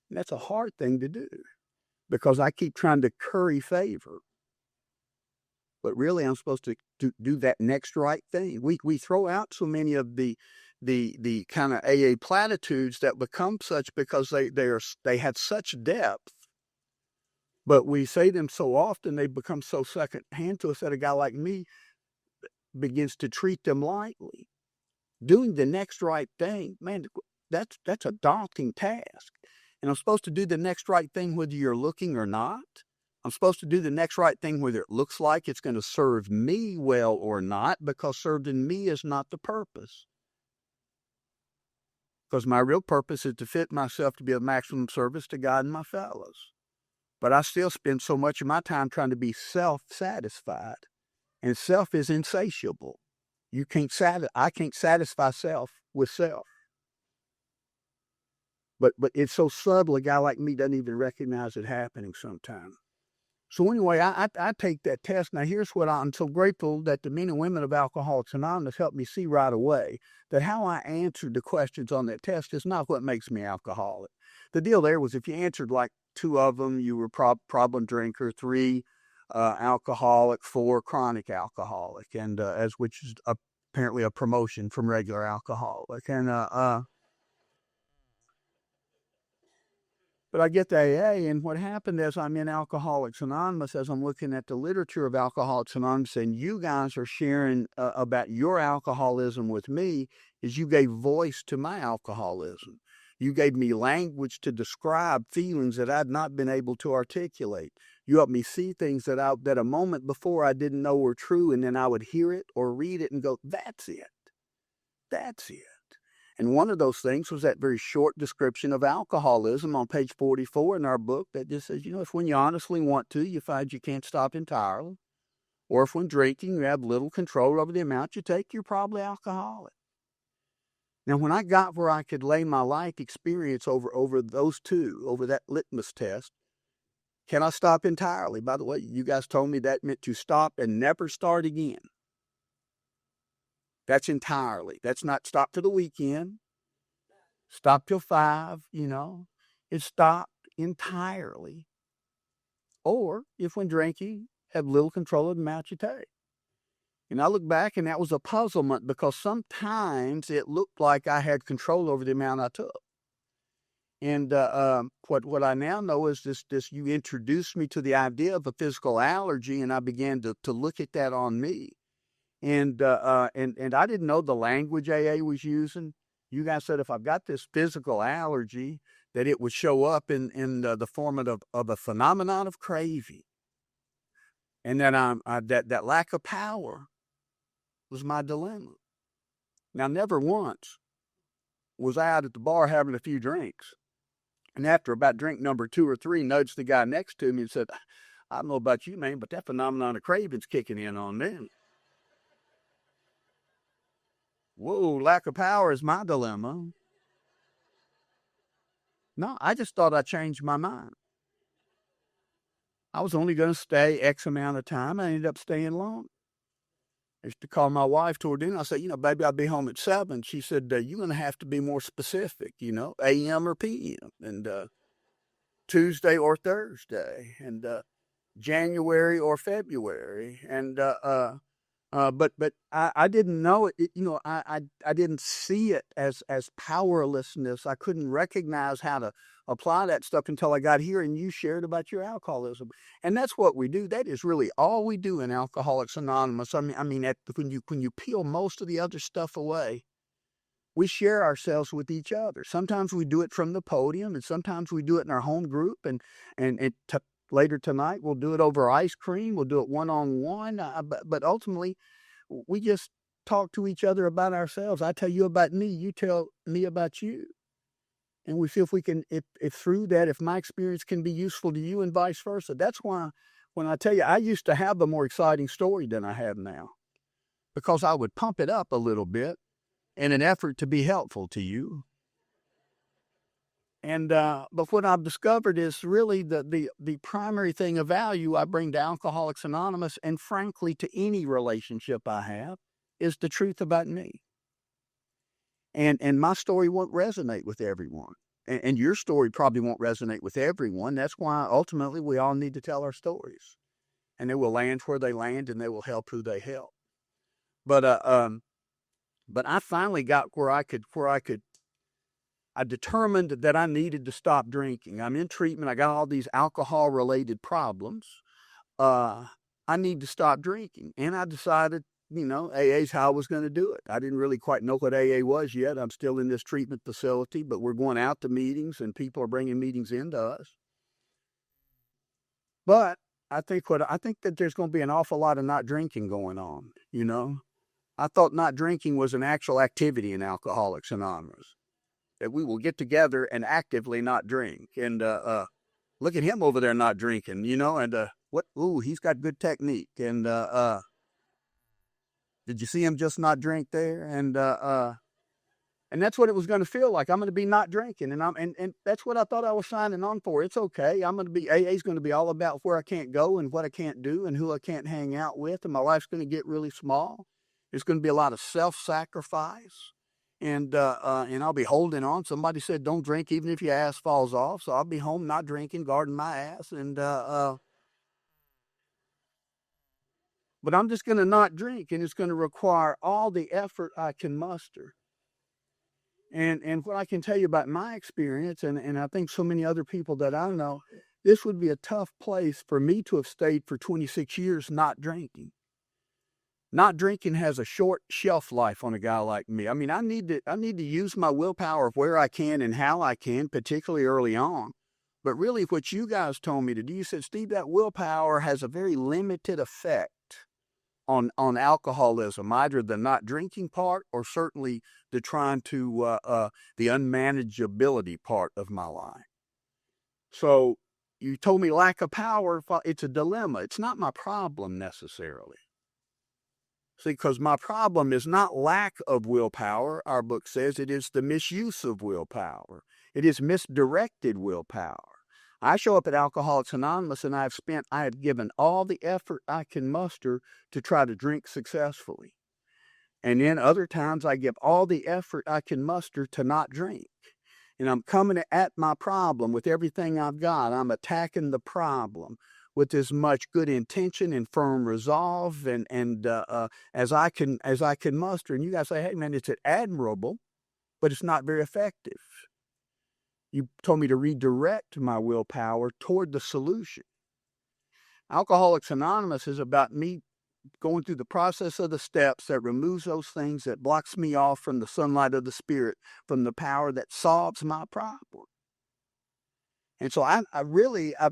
And that's a hard thing to do because I keep trying to curry favor. but really I'm supposed to do that next right thing. We throw out so many of the kind of AA platitudes that become such because they had such depth, but we say them so often they become so secondhand to us that a guy like me begins to treat them lightly. Doing the next right thing, man, that's a daunting task. And I'm supposed to do the next right thing whether you're looking or not. I'm supposed to do the next right thing whether it looks like it's going to serve me well or not, because serving me is not the purpose. Because my real purpose is to fit myself to be of maximum service to God and my fellows. But I still spend so much of my time trying to be self-satisfied. And self is insatiable. I can't satisfy self with self. But it's so subtle, a guy like me doesn't even recognize it happening sometimes. So anyway, I take that test. Now here's what I'm so grateful that the men and women of Alcoholics Anonymous helped me see right away, that how I answered the questions on that test is not what makes me alcoholic. The deal there was if you answered like 2 of them, you were problem drinker, 3 alcoholic, 4 chronic alcoholic, and which is apparently a promotion from regular alcoholic. And but I get to AA, and what happened is I'm in Alcoholics Anonymous, as I'm looking at the literature of Alcoholics Anonymous, and you guys are sharing about your alcoholism with me, is you gave voice to my alcoholism. You gave me language to describe feelings that I'd not been able to articulate. You helped me see things that a moment before I didn't know were true, and then I would hear it or read it and go, that's it. That's it. And one of those things was that very short description of alcoholism on page 44 in our book that just says, if when you honestly want to, you find you can't stop entirely, or if when drinking you have little control over the amount you take, you're probably alcoholic. Now, when I got where I could lay my life experience over those two, over that litmus test, can I stop entirely? By the way, you guys told me that meant to stop and never start again. That's entirely. That's not stop to the weekend. Stop till 5, It's stopped entirely. Or if when drinking, have little control of the amount you take. And I look back and that was a puzzlement because sometimes it looked like I had control over the amount I took. And what I now know is this you introduced me to the idea of a physical allergy, and I began to look at that on me. And I didn't know the language AA was using. You guys said if I've got this physical allergy, that it would show up in the form of a phenomenon of craving, and that that lack of power was my dilemma. Now, never once was I out at the bar having a few drinks, and after about drink number 2 or 3, nudged the guy next to me and said, "I don't know about you, man, but that phenomenon of craving's kicking in on me." Whoa, lack of power is my dilemma. No, I just thought I changed my mind. I was only going to stay X amount of time. I ended up staying long. I used to call my wife toward dinner. I said, baby, I'll be home at 7. She said, you're going to have to be more specific, AM or PM, and Tuesday or Thursday, and January or February. And but I didn't know it. I didn't see it as powerlessness. I couldn't recognize how to apply that stuff until I got here and you shared about your alcoholism. And that's what we do. That is really all we do in Alcoholics Anonymous. When you peel most of the other stuff away, we share ourselves with each other. Sometimes we do it from the podium, and sometimes we do it in our home group. And later tonight, we'll do it over ice cream. We'll do it one-on-one. But ultimately, we just talk to each other about ourselves. I tell you about me. You tell me about you. And we see if we can, if through that, if my experience can be useful to you and vice versa. That's why when I tell you, I used to have a more exciting story than I have now, because I would pump it up a little bit in an effort to be helpful to you. And but what I've discovered is really the primary thing of value I bring to Alcoholics Anonymous, and frankly to any relationship I have, is the truth about me. And my story won't resonate with everyone. And your story probably won't resonate with everyone. That's why ultimately we all need to tell our stories. and they will land where they land, and they will help who they help. But I finally got where I determined that I needed to stop drinking. I'm in treatment. I got all these alcohol-related problems. I need to stop drinking. And I decided, AA is how I was going to do it. I didn't really quite know what AA was yet. I'm still in this treatment facility, but we're going out to meetings, and people are bringing meetings into us. But I think that there's going to be an awful lot of not drinking going on, I thought not drinking was an actual activity in Alcoholics Anonymous, that we will get together and actively not drink. And look at him over there not drinking, and he's got good technique. And did you see him just not drink there? And that's what it was going to feel like. I'm going to be not drinking, and that's what I thought I was signing on for. It's okay. AA's going to be all about where I can't go and what I can't do and who I can't hang out with, and my life's going to get really small. There's going to be a lot of self-sacrifice, and I'll be holding on. Somebody said, don't drink even if your ass falls off. So I'll be home not drinking, guarding my ass, but I'm just going to not drink, and it's going to require all the effort I can muster. And what I can tell you about my experience, and I think so many other people that I know, this would be a tough place for me to have stayed for 26 years not drinking. Not drinking has a short shelf life on a guy like me. I need to use my willpower where I can and how I can, particularly early on. But really, what you guys told me to do, you said, Steve, that willpower has a very limited effect on alcoholism, either the not drinking part or certainly the trying to the unmanageability part of my life. So you told me lack of power. It's a dilemma. It's not my problem necessarily. See, because my problem is not lack of willpower. Our book says it is the misuse of willpower. It is misdirected willpower. I show up at Alcoholics Anonymous, and I have given all the effort I can muster to try to drink successfully. And then other times I give all the effort I can muster to not drink. And I'm coming at my problem with everything I've got. I'm attacking the problem with as much good intention and firm resolve and as I can muster. And you guys say, hey man, it's admirable, but it's not very effective. You told me to redirect my willpower toward the solution. Alcoholics Anonymous is about me going through the process of the steps that removes those things that blocks me off from the sunlight of the Spirit, from the power that solves my problem. And so I've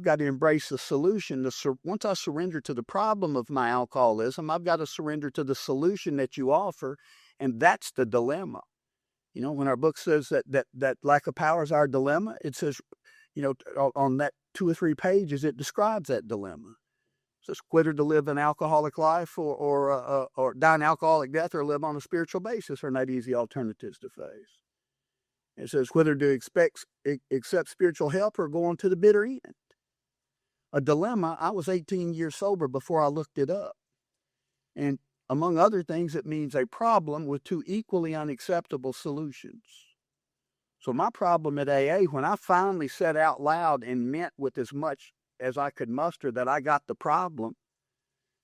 got to embrace the solution. Once I surrender to the problem of my alcoholism, I've got to surrender to the solution that you offer, and that's the dilemma. When our book says that lack of power is our dilemma, it says, on that 2 or 3 pages, it describes that dilemma. It says whether to live an alcoholic life or die an alcoholic death or live on a spiritual basis are not easy alternatives to face. It says whether to accept spiritual help or go on to the bitter end. A dilemma. I was 18 years sober before I looked it up. And among other things, it means a problem with 2 equally unacceptable solutions. So my problem at AA, when I finally said out loud and meant with as much as I could muster that I got the problem,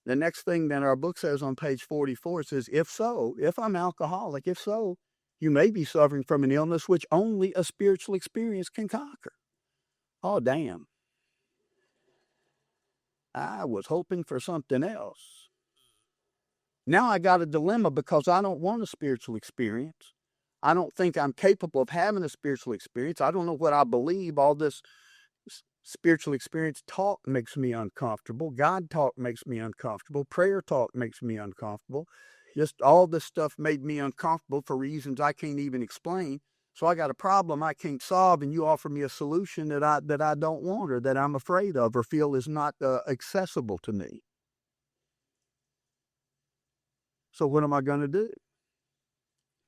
the next thing that our book says on page 44, it says, if I'm alcoholic, if so, you may be suffering from an illness which only a spiritual experience can conquer. Oh, damn. I was hoping for something else. Now I got a dilemma because I don't want a spiritual experience. I don't think I'm capable of having a spiritual experience. I don't know what I believe. All this spiritual experience talk makes me uncomfortable. God talk makes me uncomfortable. Prayer talk makes me uncomfortable. Just all this stuff made me uncomfortable for reasons I can't even explain. So I got a problem I can't solve, and you offer me a solution that I don't want or that I'm afraid of or feel is not accessible to me. So what am I going to do?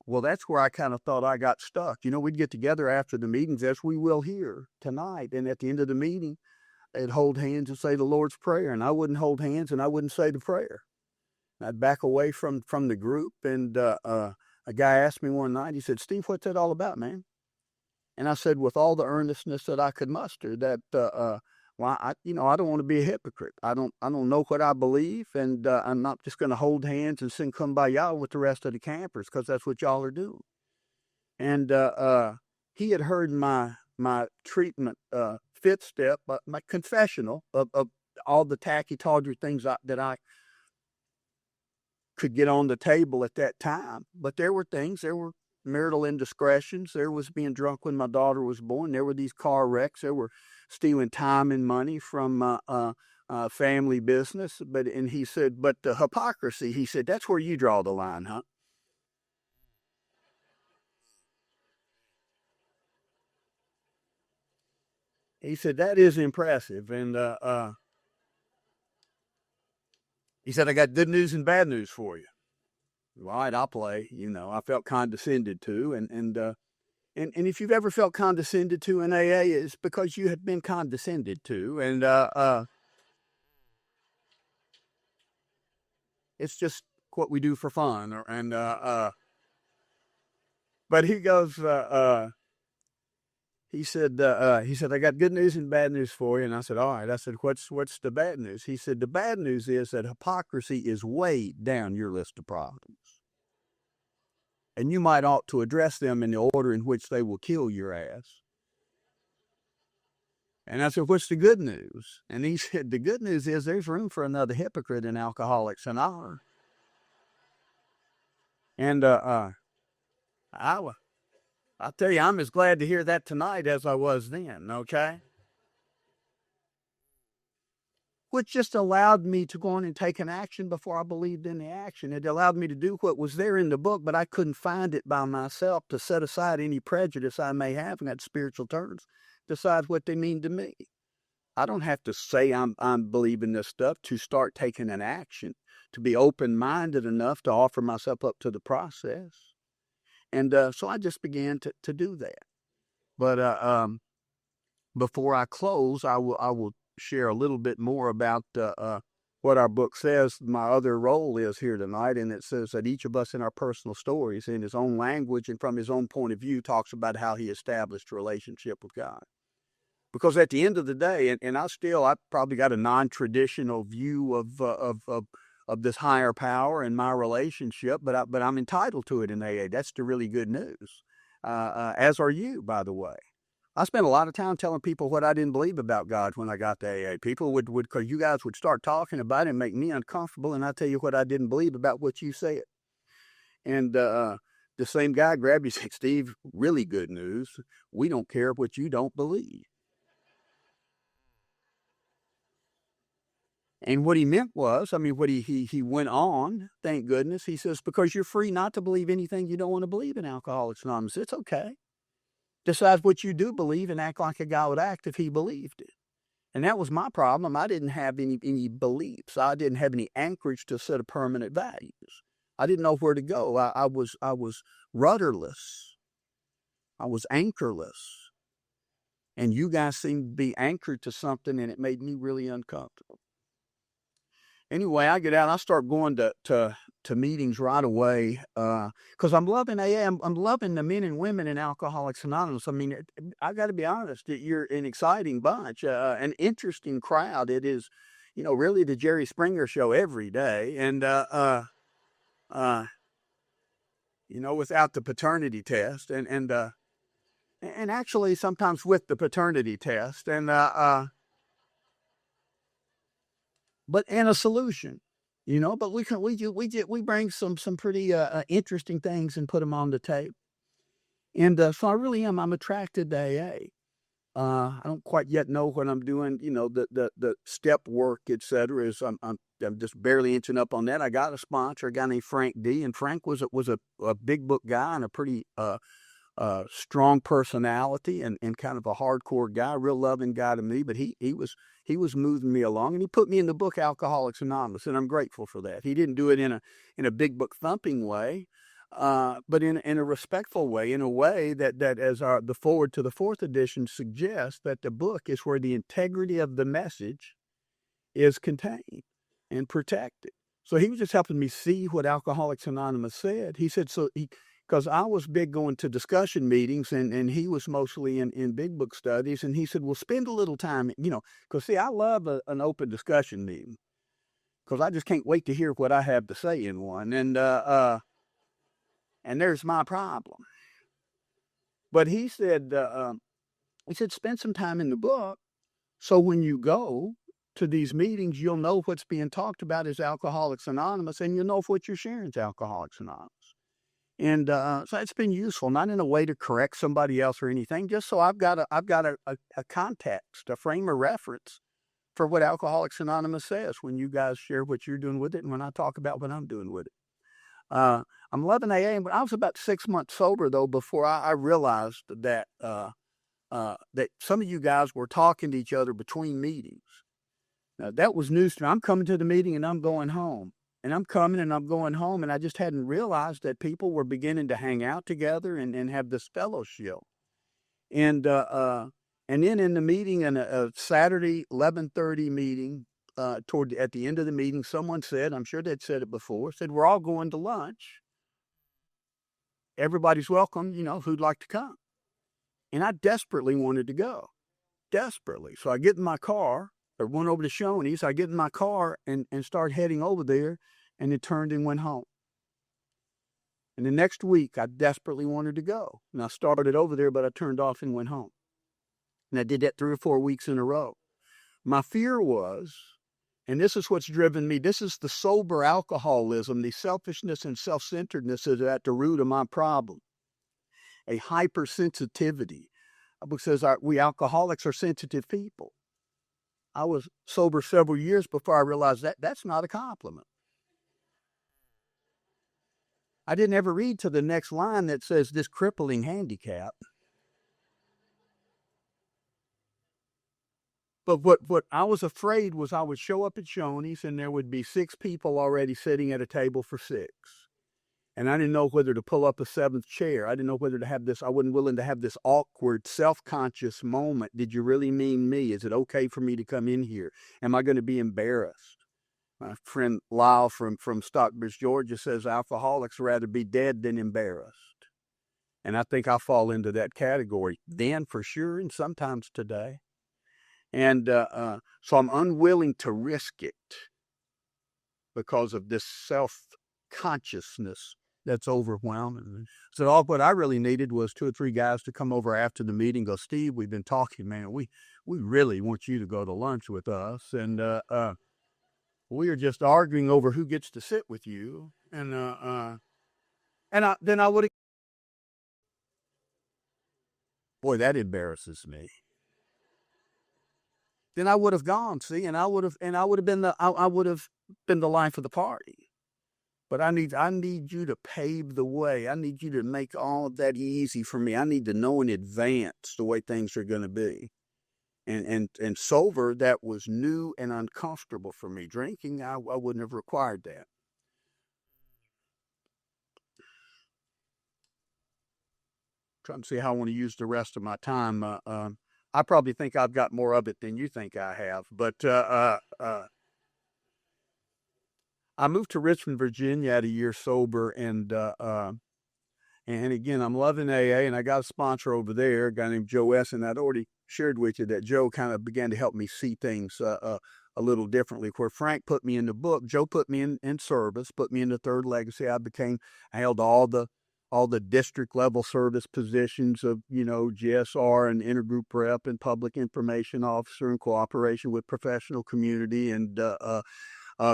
Well, that's where I kind of thought I got stuck. We'd get together after the meetings, as we will here tonight. And at the end of the meeting, they'd hold hands and say the Lord's Prayer. And I wouldn't hold hands and I wouldn't say the prayer. I'd back away from the group. And a guy asked me one night, he said, Steve, what's that all about, man? And I said, with all the earnestness that I could muster, that Well, I don't want to be a hypocrite. I don't know what I believe, and I'm not just going to hold hands and sing "Kumbaya" with the rest of the campers because that's what y'all are doing. And he had heard my treatment fifth step, my confessional of all the tacky, tawdry things that I could get on the table at that time. But there were marital indiscretions. There was being drunk when my daughter was born. There were these car wrecks. There were stealing time and money from family business. And he said, but the hypocrisy, he said, that's where you draw the line, huh? He said, that is impressive. And he said, I got good news and bad news for you. All right, I'll play. I felt condescended to. And if you've ever felt condescended to in AA, it's because you had been condescended to. And it's just what we do for fun. But he goes, he said, I got good news and bad news for you. And I said, all right. I said, what's the bad news? He said, the bad news is that hypocrisy is way down your list of problems. And you might ought to address them in the order in which they will kill your ass. And I said, what's the good news? And he said, the good news is there's room for another hypocrite in Alcoholics Anonymous. And I'll tell you, I'm as glad to hear that tonight as I was then, okay? Which just allowed me to go on and take an action before I believed in the action. It allowed me to do what was there in the book, but I couldn't find it by myself to set aside any prejudice I may have in that spiritual terms, decide what they mean to me. I don't have to say I'm believing this stuff to start taking an action, to be open-minded enough to offer myself up to the process. And so I just began to do that. But before I close, I will share a little bit more about what our book says my other role is here tonight. And it says that each of us in our personal stories, in his own language and from his own point of view, talks about how he established a relationship with God. Because at the end of the day, and I probably got a non-traditional view of this higher power and my relationship, but I'm entitled to it in AA. That's the really good news. As are you, by the way. I spent a lot of time telling people what I didn't believe about God when I got to AA. People would because you guys would start talking about it and make me uncomfortable, and I tell you what I didn't believe about what you said. And the same guy grabbed you and said, Steve, really good news. We don't care what you don't believe. And what he meant was, what he went on, thank goodness, he says, because you're free not to believe anything you don't want to believe in Alcoholics Anonymous. It's okay. Decide what you do believe and act like a guy would act if he believed it. And that was my problem. I didn't have any beliefs. I didn't have any anchorage to a set of permanent values. I didn't know where to go. I was rudderless. I was anchorless. And you guys seemed to be anchored to something, and it made me really uncomfortable. Anyway, I get out. I start going to meetings right away because I'm loving AA. I'm loving the men and women in Alcoholics Anonymous. I got to be honest. You're an exciting bunch, an interesting crowd. It is, really the Jerry Springer show every day, and without the paternity test, and actually sometimes with the paternity test, and a solution, but we bring some pretty interesting things and put them on the table. And so I'm attracted to AA. I don't quite yet know what I'm doing, the step work, etc. Is I'm just barely inching up on that. I got a sponsor, a guy named Frank D, and Frank was a big book guy and a pretty strong personality and kind of a hardcore guy, real loving guy to me. But he was moving me along, and he put me in the book Alcoholics Anonymous, and I'm grateful for that. He didn't do it in a big book thumping way, but in a respectful way, in a way that as the forward to the fourth edition suggests, that the book is where the integrity of the message is contained and protected. So he was just helping me see what Alcoholics Anonymous said. He said, so because I was big going to discussion meetings, and he was mostly in big book studies. And he said, well, spend a little time, because see, I love an open discussion meeting because I just can't wait to hear what I have to say in one. And there's my problem. But he said, spend some time in the book. So when you go to these meetings, you'll know what's being talked about is Alcoholics Anonymous, and you'll know if what you're sharing is Alcoholics Anonymous. And so it's been useful, not in a way to correct somebody else or anything, just so I've got a context, a frame of reference for what Alcoholics Anonymous says when you guys share what you're doing with it, and when I talk about what I'm doing with it. I'm loving AA, but I was about 6 months sober though before I realized that that some of you guys were talking to each other between meetings. Now, that was news to me. I'm coming to the meeting and I'm going home. And I'm coming and I'm going home, and I just hadn't realized that people were beginning to hang out together and have this fellowship. And then in the meeting, in a Saturday 11:30 meeting, at the end of the meeting, someone said, I'm sure they'd said it before, said, we're all going to lunch. Everybody's welcome, who'd like to come. And I desperately wanted to go. Desperately. So I get in my car, or went over to Shoney's. I get in my car and start heading over there, and it turned and went home. And the next week, I desperately wanted to go. And I started over there, but I turned off and went home. And I did that 3 or 4 weeks in a row. My fear was, and this is what's driven me, this is the sober alcoholism, the selfishness and self-centeredness that is at the root of my problem. A hypersensitivity. The book says we alcoholics are sensitive people. I was sober several years before I realized that that's not a compliment. I didn't ever read to the next line that says this crippling handicap. But what I was afraid was I would show up at Shoney's and there would be 6 people already sitting at a table for 6. And I didn't know whether to pull up a 7th chair. I didn't know whether to have this. I wasn't willing to have this awkward, self-conscious moment. Did you really mean me? Is it okay for me to come in here? Am I going to be embarrassed? My friend Lyle from Stockbridge, Georgia says alcoholics rather be dead than embarrassed. And I think I fall into that category then for sure, and sometimes today. And so I'm unwilling to risk it because of this self-consciousness that's overwhelming. So all what I really needed was 2 or 3 guys to come over after the meeting, go, Steve, we've been talking, man. We really want you to go to lunch with us. And we are just arguing over who gets to sit with you. And then I would have, boy, that embarrasses me. Then I would have gone, see, and I would have been the life of the party. But I need you to pave the way. I need you to make all of that easy for me. I need to know in advance the way things are going to be. And sober, that was new and uncomfortable for me. Drinking, I wouldn't have required that. Trying to see how I want to use the rest of my time. I probably think I've got more of it than you think I have. But I moved to Richmond, Virginia at a year sober, and again, I'm loving AA, and I got a sponsor over there, a guy named Joe S., and I'd already shared with you that Joe kind of began to help me see things a little differently. Where Frank put me in the book, Joe put me in service, put me in the Third Legacy. I held all the district level service positions of, GSR and intergroup rep and public information officer in cooperation with professional community and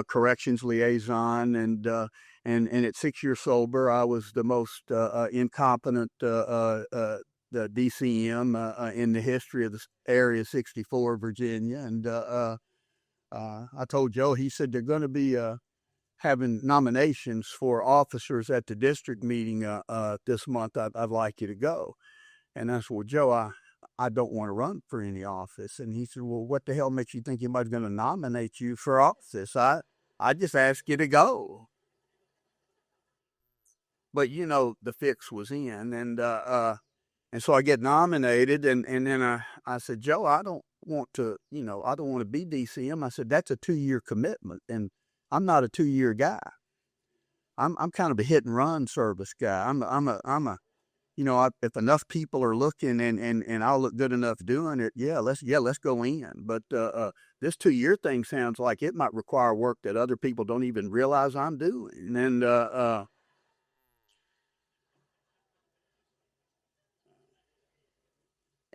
corrections liaison, and at 6 years sober, I was the most incompetent the DCM in the history of the Area 64, Virginia. And I told Joe, he said, they're going to be having nominations for officers at the district meeting this month. I'd like you to go. And I said, well, Joe, I don't want to run for any office. And he said, well, what the hell makes you think anybody's going to nominate you for office? I just asked you to go. But, the fix was in. And so I get nominated. And then I said, Joe, I don't want to be DCM. I said, that's a 2-year commitment. And I'm not a 2-year guy. I'm kind of a hit and run service guy. I'm a if enough people are looking and I'll look good enough doing it, let's go in. But this 2-year thing sounds like it might require work that other people don't even realize I'm doing.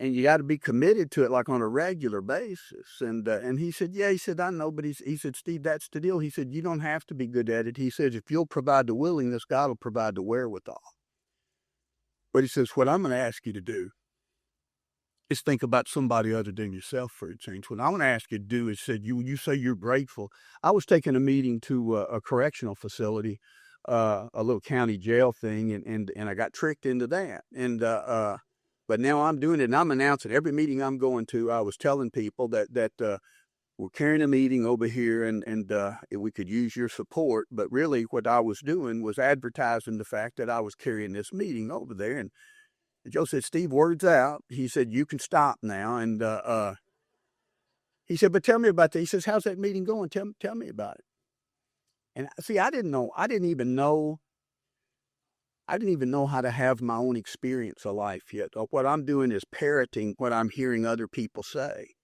And you got to be committed to it like on a regular basis. And he said, yeah, he said, I know, but he said, Steve, that's the deal. He said, you don't have to be good at it. He says, if you'll provide the willingness, God will provide the wherewithal. But he says, what I'm going to ask you to do is think about somebody other than yourself for a change. What I want to ask you to do is said, you say you're grateful. I was taking a meeting to a correctional facility, a little county jail thing, and I got tricked into that. But now I'm doing it, and I'm announcing every meeting I'm going to. I was telling people that we're carrying a meeting over here, and we could use your support. But really, what I was doing was advertising the fact that I was carrying this meeting over there. And Joe said, Steve, word's out. He said, you can stop now. And he said, but tell me about that. He says, how's that meeting going? Tell me about it. And see, I didn't even know how to have my own experience of life yet. What I'm doing is parroting what I'm hearing other people say.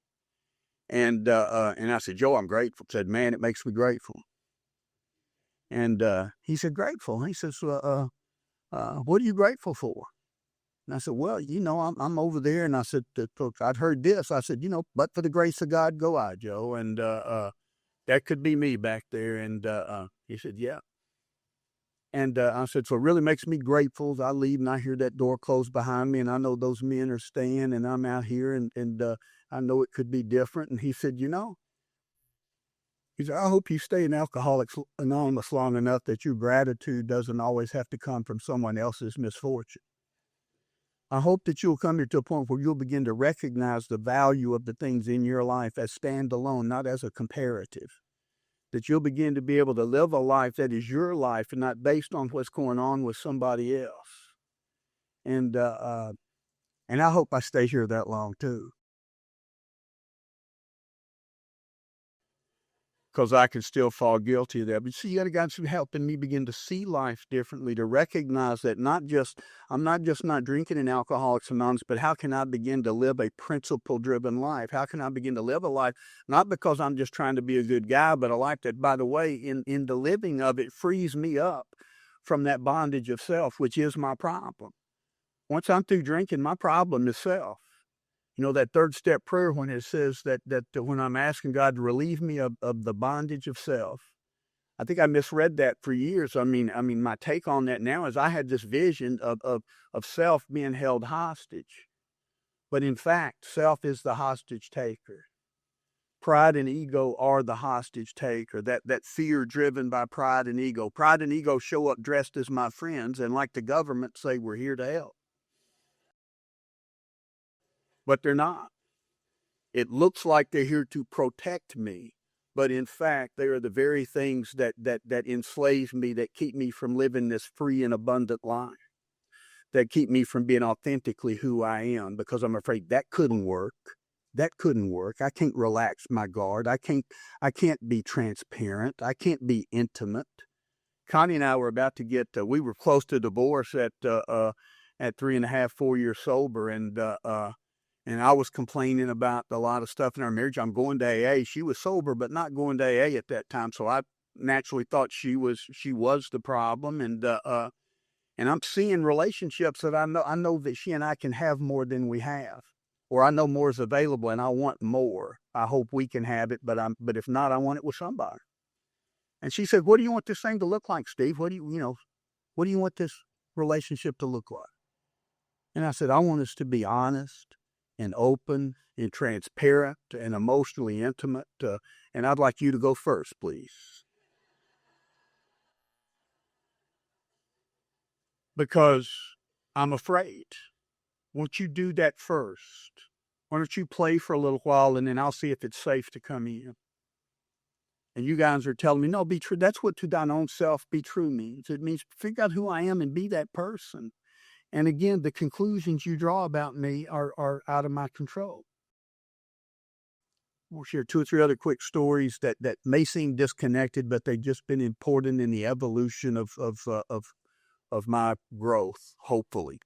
And I said, Joe, I'm grateful. He said, man, it makes me grateful. And he said, grateful. He says, what are you grateful for? And I said, well, I'm over there. And I said, I'd heard this. I said, but for the grace of God, go I, Joe. And that could be me back there. And he said, yeah. And I said, so it really makes me grateful as I leave and I hear that door close behind me and I know those men are staying and I'm out here and I know it could be different. And he said, he said, I hope you stay in Alcoholics Anonymous long enough that your gratitude doesn't always have to come from someone else's misfortune. I hope that you'll come here to a point where you'll begin to recognize the value of the things in your life as standalone, not as a comparative. That you'll begin to be able to live a life that is your life and not based on what's going on with somebody else. And I hope I stay here that long too. Because I can still fall guilty of that. But see, you got to guys helping me begin to see life differently, to recognize that I'm not just not drinking in Alcoholics Anonymous, but how can I begin to live a principle-driven life? How can I begin to live a life, not because I'm just trying to be a good guy, but a life that, by the way, in the living of it, frees me up from that bondage of self, which is my problem. Once I'm through drinking, my problem is self. That third step prayer when it says that when I'm asking God to relieve me of the bondage of self, I think I misread that for years. I mean, my take on that now is I had this vision of self being held hostage. But in fact, self is the hostage taker. Pride and ego are the hostage taker, that fear driven by pride and ego. Pride and ego show up dressed as my friends and like the government say we're here to help. But they're not. It looks like they're here to protect me, but in fact, they are the very things that enslave me, that keep me from living this free and abundant life, that keep me from being authentically who I am, because I'm afraid that couldn't work. That couldn't work. I can't relax my guard. I can't be transparent. I can't be intimate. Connie and I were about to we were close to divorce at 3.5, 4 years sober, and I was complaining about a lot of stuff in our marriage. I'm going to AA. She was sober, but not going to AA at that time. So I naturally thought she was the problem. And I'm seeing relationships that I know that she and I can have more than we have, or I know more is available and I want more. I hope we can have it, but if not, I want it with somebody. And she said, what do you want this thing to look like, Steve? What do you want this relationship to look like? And I said, I want us to be honest and open and transparent and emotionally intimate. And I'd like you to go first, please. Because I'm afraid. Won't you do that first? Why don't you play for a little while and then I'll see if it's safe to come in? And you guys are telling me, no, be true. That's what to thine own self be true means. It means figure out who I am and be that person. And again, the conclusions you draw about me are out of my control. We'll share two or three other quick stories that may seem disconnected, but they've just been important in the evolution of my growth, hopefully,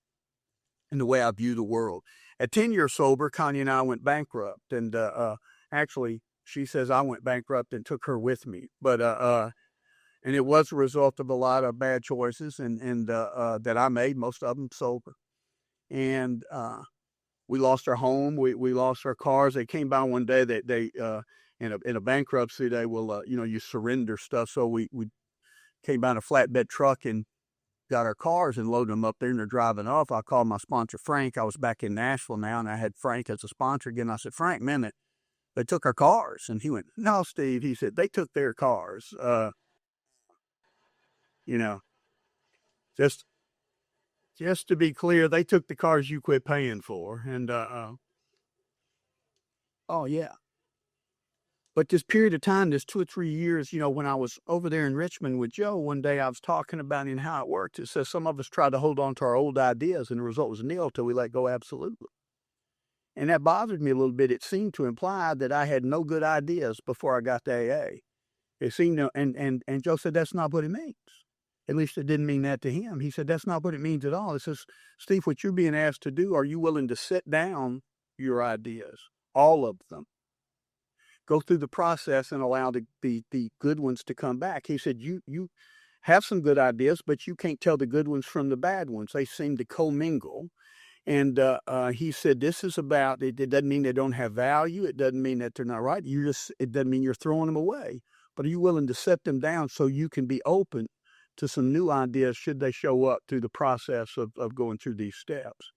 in the way I view the world. At 10 years sober, Connie and I went bankrupt, and actually, she says I went bankrupt and took her with me, but and it was a result of a lot of bad choices and that I made, most of them sober, and we lost our home. We lost our cars. They came by one day. They in a bankruptcy, they will you surrender stuff. So we came by in a flatbed truck and got our cars and loaded them up there, and they're driving off. I called my sponsor Frank. I was back in Nashville now, and I had Frank as a sponsor again. I said, Frank, man, they took our cars, and he went, no, Steve. He said they took their cars. You know, just to be clear, they took the cars you quit paying for, and oh yeah. But this period of time, this 2 or 3 years, when I was over there in Richmond with Joe, one day I was talking about it and how it worked. It says some of us tried to hold on to our old ideas, and the result was nil till we let go absolutely. And that bothered me a little bit. It seemed to imply that I had no good ideas before I got to AA. It seemed to, and Joe said, that's not what it means. At least it didn't mean that to him. He said, that's not what it means at all. It says, Steve, what you're being asked to do, are you willing to sit down your ideas, all of them? Go through the process and allow the good ones to come back. He said, you have some good ideas, but you can't tell the good ones from the bad ones. They seem to commingle. And he said, this is about, it doesn't mean they don't have value. It doesn't mean that they're not right. It doesn't mean you're throwing them away. But are you willing to set them down so you can be open to some new ideas should they show up through the process of going through these steps?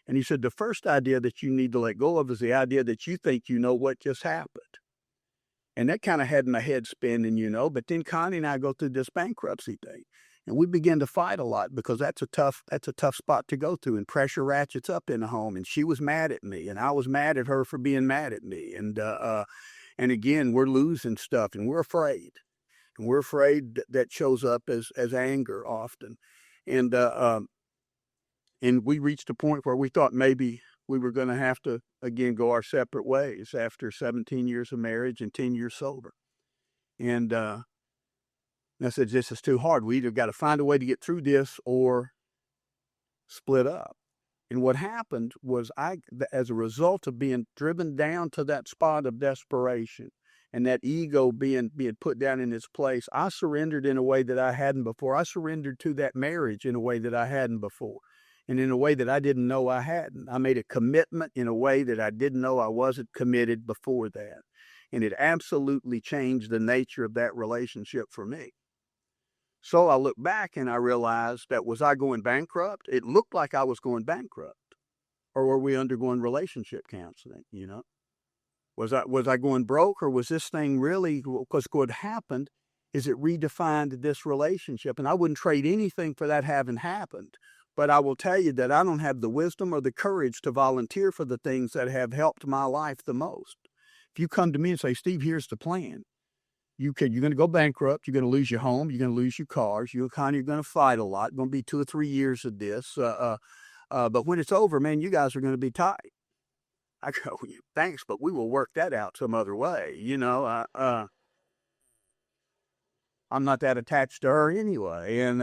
And he said, the first idea that you need to let go of is the idea that you think you know what just happened. And that kind of had my head spinning, but then Connie and I go through this bankruptcy thing, and we begin to fight a lot because that's a tough spot to go through, and pressure ratchets up in the home. And she was mad at me, and I was mad at her for being mad at me. And again, we're losing stuff, and we're afraid. And we're afraid that shows up as anger often. And we reached a point where we thought maybe we were going to have to, again, go our separate ways after 17 years of marriage and 10 years sober. And I said, this is too hard. We either got to find a way to get through this or split up. And what happened was as a result of being driven down to that spot of desperation and that ego being put down in its place, I surrendered in a way that I hadn't before. I surrendered to that marriage in a way that I hadn't before. And in a way that I didn't know I hadn't. I made a commitment in a way that I didn't know I wasn't committed before that. And it absolutely changed the nature of that relationship for me. So I look back and I realized that, was I going bankrupt? It looked like I was going bankrupt. Or were we undergoing relationship counseling, Was I going broke, or was this thing really, because what happened is it redefined this relationship. And I wouldn't trade anything for that having happened. But I will tell you that I don't have the wisdom or the courage to volunteer for the things that have helped my life the most. If you come to me and say, Steve, here's the plan. You're going to go bankrupt. You're going to lose your home. You're going to lose your cars. You're going to fight a lot. It's going to be 2 or 3 years of this. But when it's over, man, you guys are going to be tight. I go, thanks, but we will work that out some other way. I'm not that attached to her anyway. And,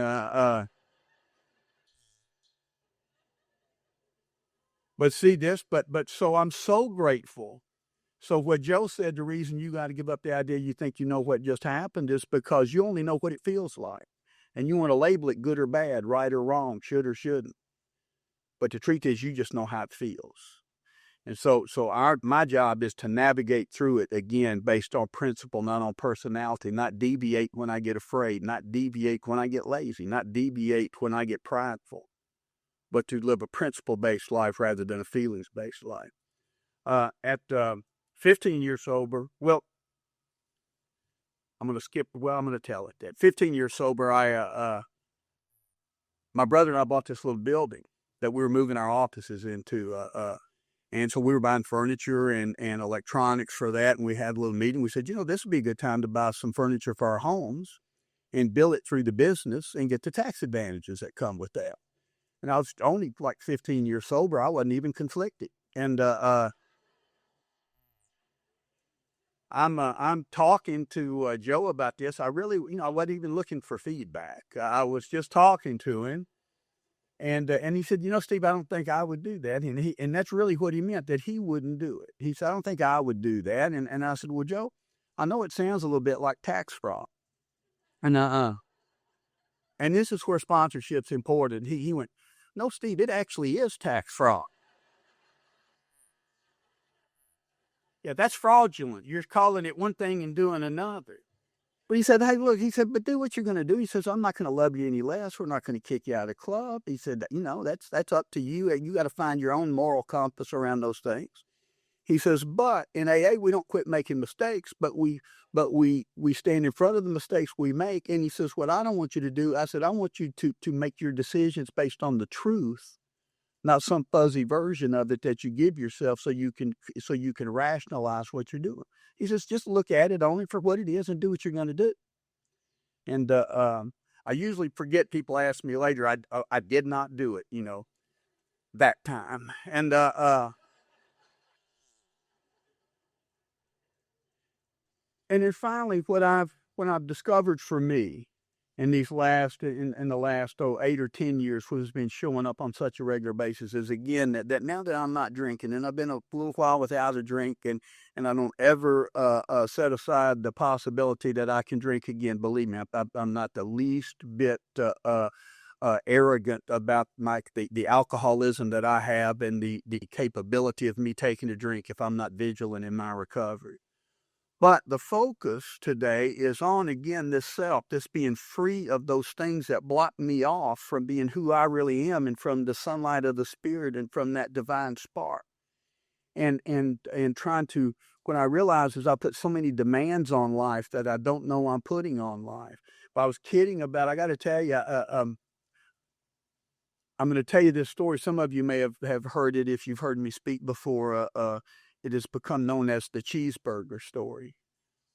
but see this, but so I'm so grateful. So what Joe said, the reason you got to give up the idea you think you know what just happened is because you only know what it feels like. And you want to label it good or bad, right or wrong, should or shouldn't. But the truth is, you just know how it feels. And so my job is to navigate through it, again, based on principle, not on personality, not deviate when I get afraid, not deviate when I get lazy, not deviate when I get prideful, but to live a principle-based life rather than a feelings-based life. At 15 years sober, well, I'm going to tell it. At 15 years sober, my brother and I bought this little building that we were moving our offices into, and so we were buying furniture and electronics for that, and we had a little meeting. We said, this would be a good time to buy some furniture for our homes and bill it through the business and get the tax advantages that come with that. And I was only like 15 years sober. I wasn't even conflicted. And I'm talking to Joe about this. I really, I wasn't even looking for feedback. I was just talking to him, and he said, Steve, I don't think I would do that, and that's really what he meant, that he wouldn't do it. He said, I don't think I would do that, and I said, well, Joe, I know it sounds a little bit like tax fraud, and and this is where sponsorship's important. He went, no, Steve, it actually is tax fraud. Yeah, that's fraudulent. You're calling it one thing and doing another. But he said, hey, look, he said, but do what you're going to do. He says, I'm not going to love you any less. We're not going to kick you out of the club. He said, that's up to you. You got to find your own moral compass around those things. He says, but in AA, we don't quit making mistakes, but we stand in front of the mistakes we make. And he says, what I don't want you to do, I said, I want you to make your decisions based on the truth, not some fuzzy version of it that you give yourself so you can rationalize what you're doing. He says, just look at it only for what it is and do what you're going to do. And I usually forget. People ask me later. I did not do it, that time. And then finally, what I've discovered for me in the last 8 or 10 years, what has been showing up on such a regular basis is, again, that now that I'm not drinking, and I've been a little while without a drink, and I don't ever set aside the possibility that I can drink again. Believe me, I'm not the least bit arrogant about the alcoholism that I have and the capability of me taking a drink if I'm not vigilant in my recovery. But the focus today is on, again, this self, this being free of those things that block me off from being who I really am and from the sunlight of the Spirit and from that divine spark. And trying to, when I realize is I put so many demands on life that I don't know I'm putting on life. But I was kidding about, I got to tell you, I'm going to tell you this story. Some of you may have heard it if you've heard me speak before. It has become known as the cheeseburger story.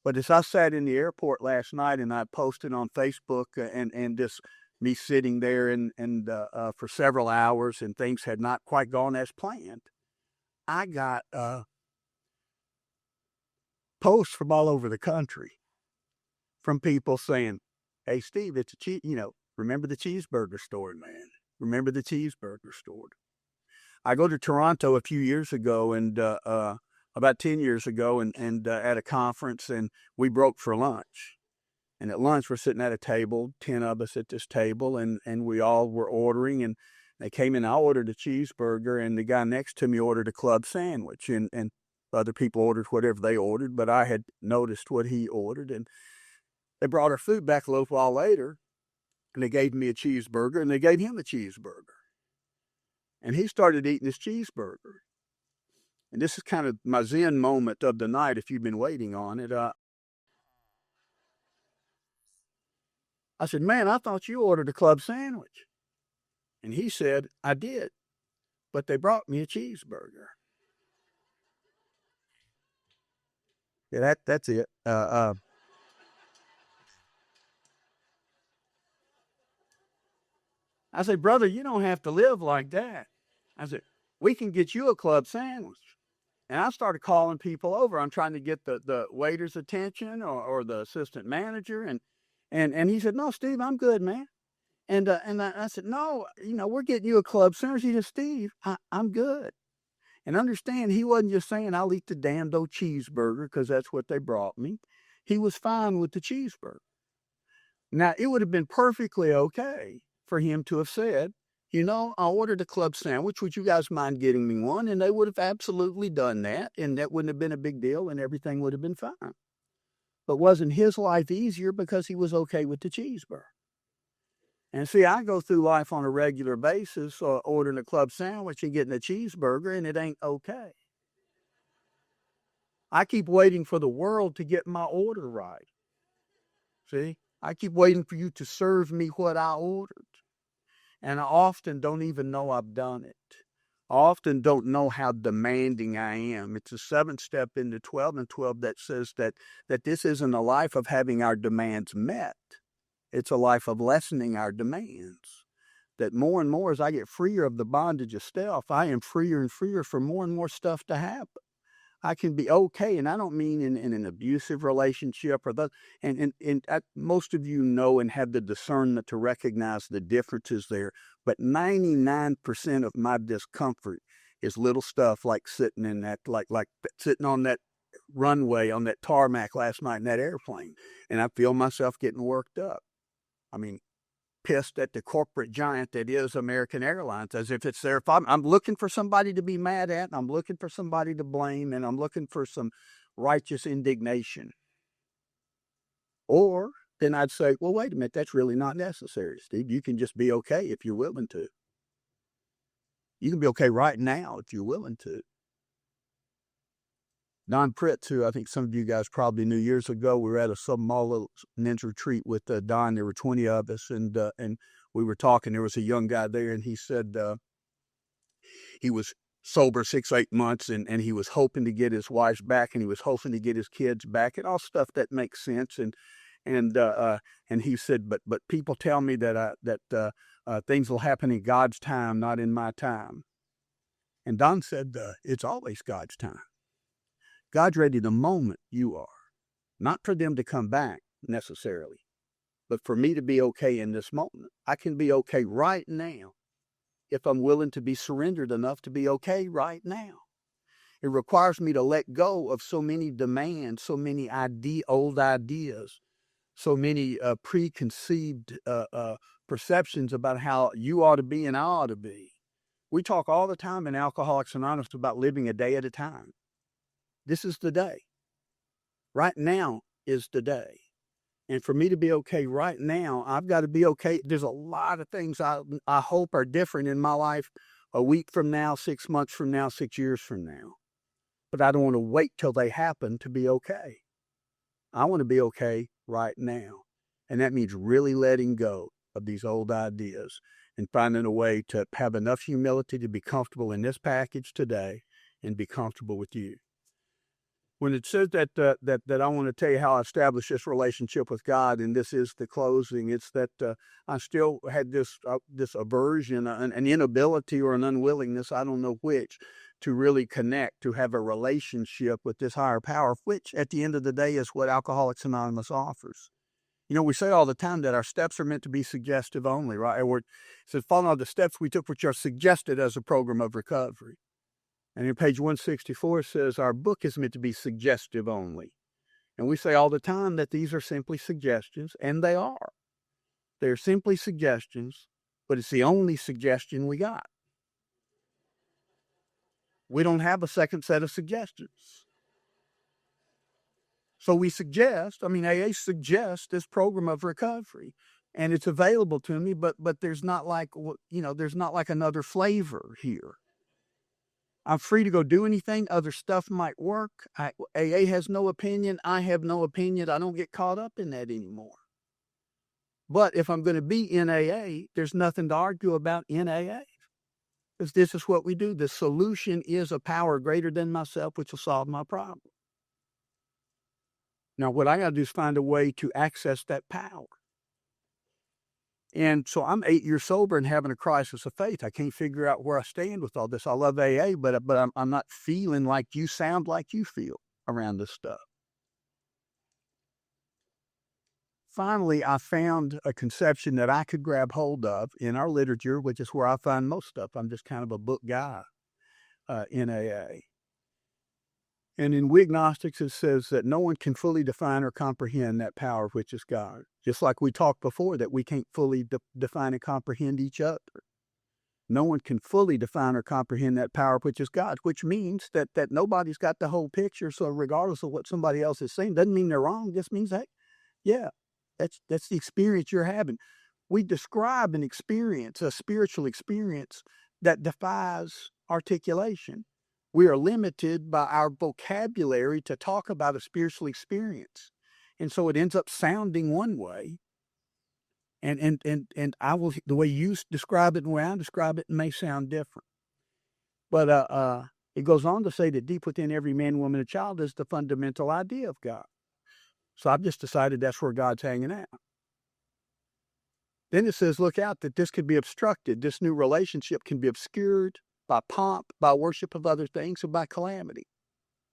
But as I sat in the airport last night and I posted on Facebook and just me sitting there and for several hours and things had not quite gone as planned, I got posts from all over the country from people saying, hey, Steve, it's remember the cheeseburger story, man. Remember the cheeseburger story. I go to Toronto a few years ago and about 10 years ago and at a conference, and we broke for lunch. And at lunch, we're sitting at a table, 10 of us at this table, and we all were ordering, and they came in. I ordered a cheeseburger, and the guy next to me ordered a club sandwich, and other people ordered whatever they ordered, but I had noticed what he ordered, and they brought our food back a little while later, and they gave me a cheeseburger, and they gave him a cheeseburger. And he started eating his cheeseburger. And this is kind of my Zen moment of the night, if you've been waiting on it. I said, man, I thought you ordered a club sandwich. And he said, I did, but they brought me a cheeseburger. Yeah, that's it. I said, brother, you don't have to live like that. I said, we can get you a club sandwich. And I started calling people over. I'm trying to get the waiter's attention or the assistant manager. And he said, no, Steve, I'm good, man. And I said, no, we're getting you a club sandwich. He said, Steve, I'm good. And understand, he wasn't just saying, I'll eat the damned old cheeseburger because that's what they brought me. He was fine with the cheeseburger. Now, it would have been perfectly okay for him to have said, I ordered a club sandwich. Would you guys mind getting me one? And they would have absolutely done that. And that wouldn't have been a big deal and everything would have been fine. But wasn't his life easier because he was okay with the cheeseburger? And see, I go through life on a regular basis, ordering a club sandwich and getting a cheeseburger, and it ain't okay. I keep waiting for the world to get my order right. See, I keep waiting for you to serve me what I ordered. And I often don't even know I've done it. I often don't know how demanding I am. It's a 7th step into 12 and 12 that says that this isn't a life of having our demands met. It's a life of lessening our demands. That more and more as I get freer of the bondage of self, I am freer and freer for more and more stuff to happen. I can be okay, and I don't mean in an abusive relationship or the most of you know and have the discernment to recognize the differences there. But 99% of my discomfort is little stuff like sitting in that sitting on that runway on that tarmac last night in that airplane, and I feel myself getting worked up. I mean, pissed at the corporate giant that is American Airlines, as if it's there. If I'm looking for somebody to be mad at, and I'm looking for somebody to blame, and I'm looking for some righteous indignation. Or then I'd say, well, wait a minute, that's really not necessary, Steve. You can just be okay if you're willing to. You can be okay right now if you're willing to. Don Pritz, who I think some of you guys probably knew years ago, we were at a small little men's retreat with Don. There were 20 of us, and we were talking. There was a young guy there, and he said he was sober 6-8 months, and he was hoping to get his wife back, and he was hoping to get his kids back, and all stuff that makes sense. And he said, but people tell me that things will happen in God's time, not in my time. And Don said, it's always God's time. God's ready the moment you are, not for them to come back necessarily, but for me to be okay in this moment. I can be okay right now if I'm willing to be surrendered enough to be okay right now. It requires me to let go of so many demands, so many old ideas, so many preconceived perceptions about how you ought to be and I ought to be. We talk all the time in Alcoholics Anonymous about living a day at a time. This is the day. Right now is the day. And for me to be okay right now, I've got to be okay. There's a lot of things I hope are different in my life a week from now, 6 months from now, 6 years from now. But I don't want to wait till they happen to be okay. I want to be okay right now. And that means really letting go of these old ideas and finding a way to have enough humility to be comfortable in this package today and be comfortable with you. When it says that I want to tell you how I established this relationship with God, and this is the closing, it's that I still had this aversion, an inability or an unwillingness, I don't know which, to really connect, to have a relationship with this higher power, which at the end of the day is what Alcoholics Anonymous offers. You know, we say all the time that our steps are meant to be suggestive only, right? It says, following all the steps we took, which are suggested as a program of recovery. And in page 164 says our book is meant to be suggestive only. And we say all the time that these are simply suggestions, and they are. They're simply suggestions, but it's the only suggestion we got. We don't have a second set of suggestions. So we suggest, AA suggests this program of recovery, and it's available to me, but there's not like, there's not like another flavor here. I'm free to go do anything. Other stuff might work. AA has no opinion. I have no opinion. I don't get caught up in that anymore. But if I'm going to be in AA, there's nothing to argue about in AA. Because this is what we do. The solution is a power greater than myself, which will solve my problem. Now, what I got to do is find a way to access that power. And so I'm 8 years sober and having a crisis of faith. I can't figure out where I stand with all this. I love AA, but I'm not feeling like you sound like you feel around this stuff. Finally, I found a conception that I could grab hold of in our literature, which is where I find most stuff. I'm just kind of a book guy in AA. And in We Agnostics, it says that no one can fully define or comprehend that power which is God. Just like we talked before, that we can't fully define and comprehend each other. No one can fully define or comprehend that power which is God, which means that nobody's got the whole picture. So regardless of what somebody else is saying, doesn't mean they're wrong. Just means that, yeah, that's the experience you're having. We describe an experience, a spiritual experience that defies articulation. We are limited by our vocabulary to talk about a spiritual experience. And so it ends up sounding one way. And I will, the way you describe it and the way I describe it may sound different. But it goes on to say that deep within every man, woman, and child is the fundamental idea of God. So I've just decided that's where God's hanging out. Then it says, look out, that this could be obstructed. This new relationship can be obscured by pomp, by worship of other things, or by calamity.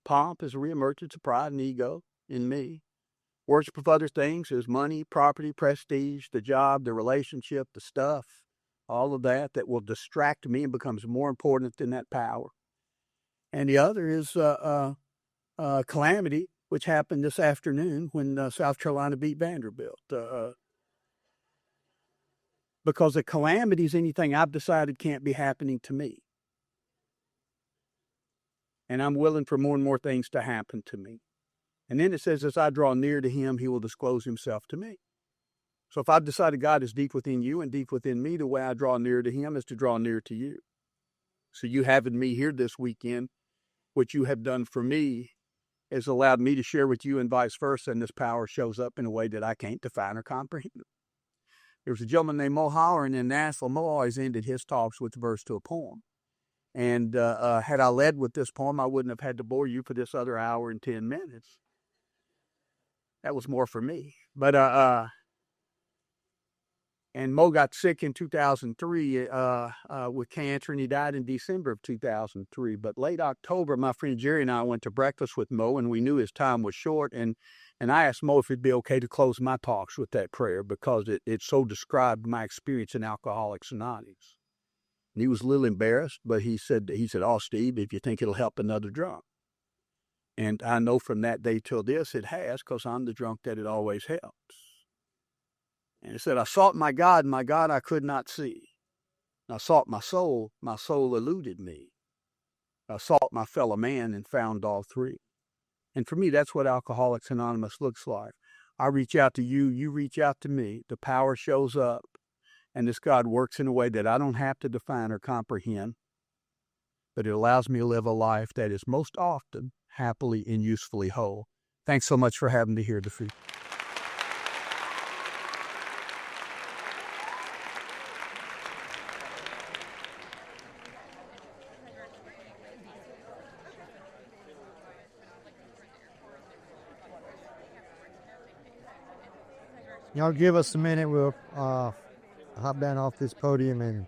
Pomp is a reemergence of pride and ego in me. Worship of other things is money, property, prestige, the job, the relationship, the stuff, all of that will distract me and becomes more important than that power. And the other is calamity, which happened this afternoon when South Carolina beat Vanderbilt. Because a calamity is anything I've decided can't be happening to me. And I'm willing for more and more things to happen to me. And then it says, as I draw near to him, he will disclose himself to me. So if I've decided God is deep within you and deep within me, the way I draw near to him is to draw near to you. So you having me here this weekend, what you have done for me has allowed me to share with you and vice versa, and this power shows up in a way that I can't define or comprehend. There was a gentleman named Mo Holleran in Nashville. Mo always ended his talks with a verse to a poem. And had I led with this poem, I wouldn't have had to bore you for this other hour and 10 minutes. That was more for me. But and Mo got sick in 2003 with cancer, and he died in December of 2003. But late October, my friend Jerry and I went to breakfast with Mo, and we knew his time was short. And I asked Mo if it'd be okay to close my talks with that prayer because it so described my experience in Alcoholics Anonymous. And he was a little embarrassed, but he said, "Oh, Steve, if you think it'll help another drunk." And I know from that day till this, it has, because I'm the drunk that it always helps. And it said, I sought my God I could not see. I sought my soul eluded me. I sought my fellow man and found all three. And for me, that's what Alcoholics Anonymous looks like. I reach out to you, you reach out to me, the power shows up, and this God works in a way that I don't have to define or comprehend, but it allows me to live a life that is most often happily and usefully whole. Thanks so much for having me here this week. Y'all give us a minute. We'll hop down off this podium and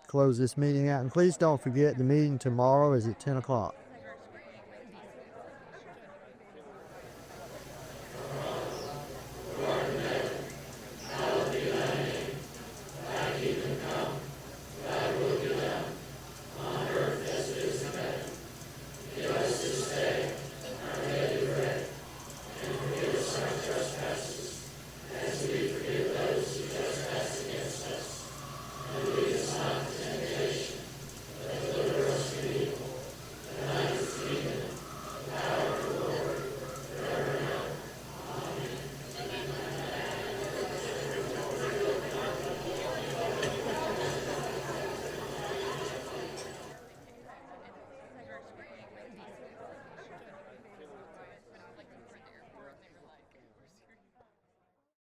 close this meeting out. And please don't forget, the meeting tomorrow is at 10 o'clock.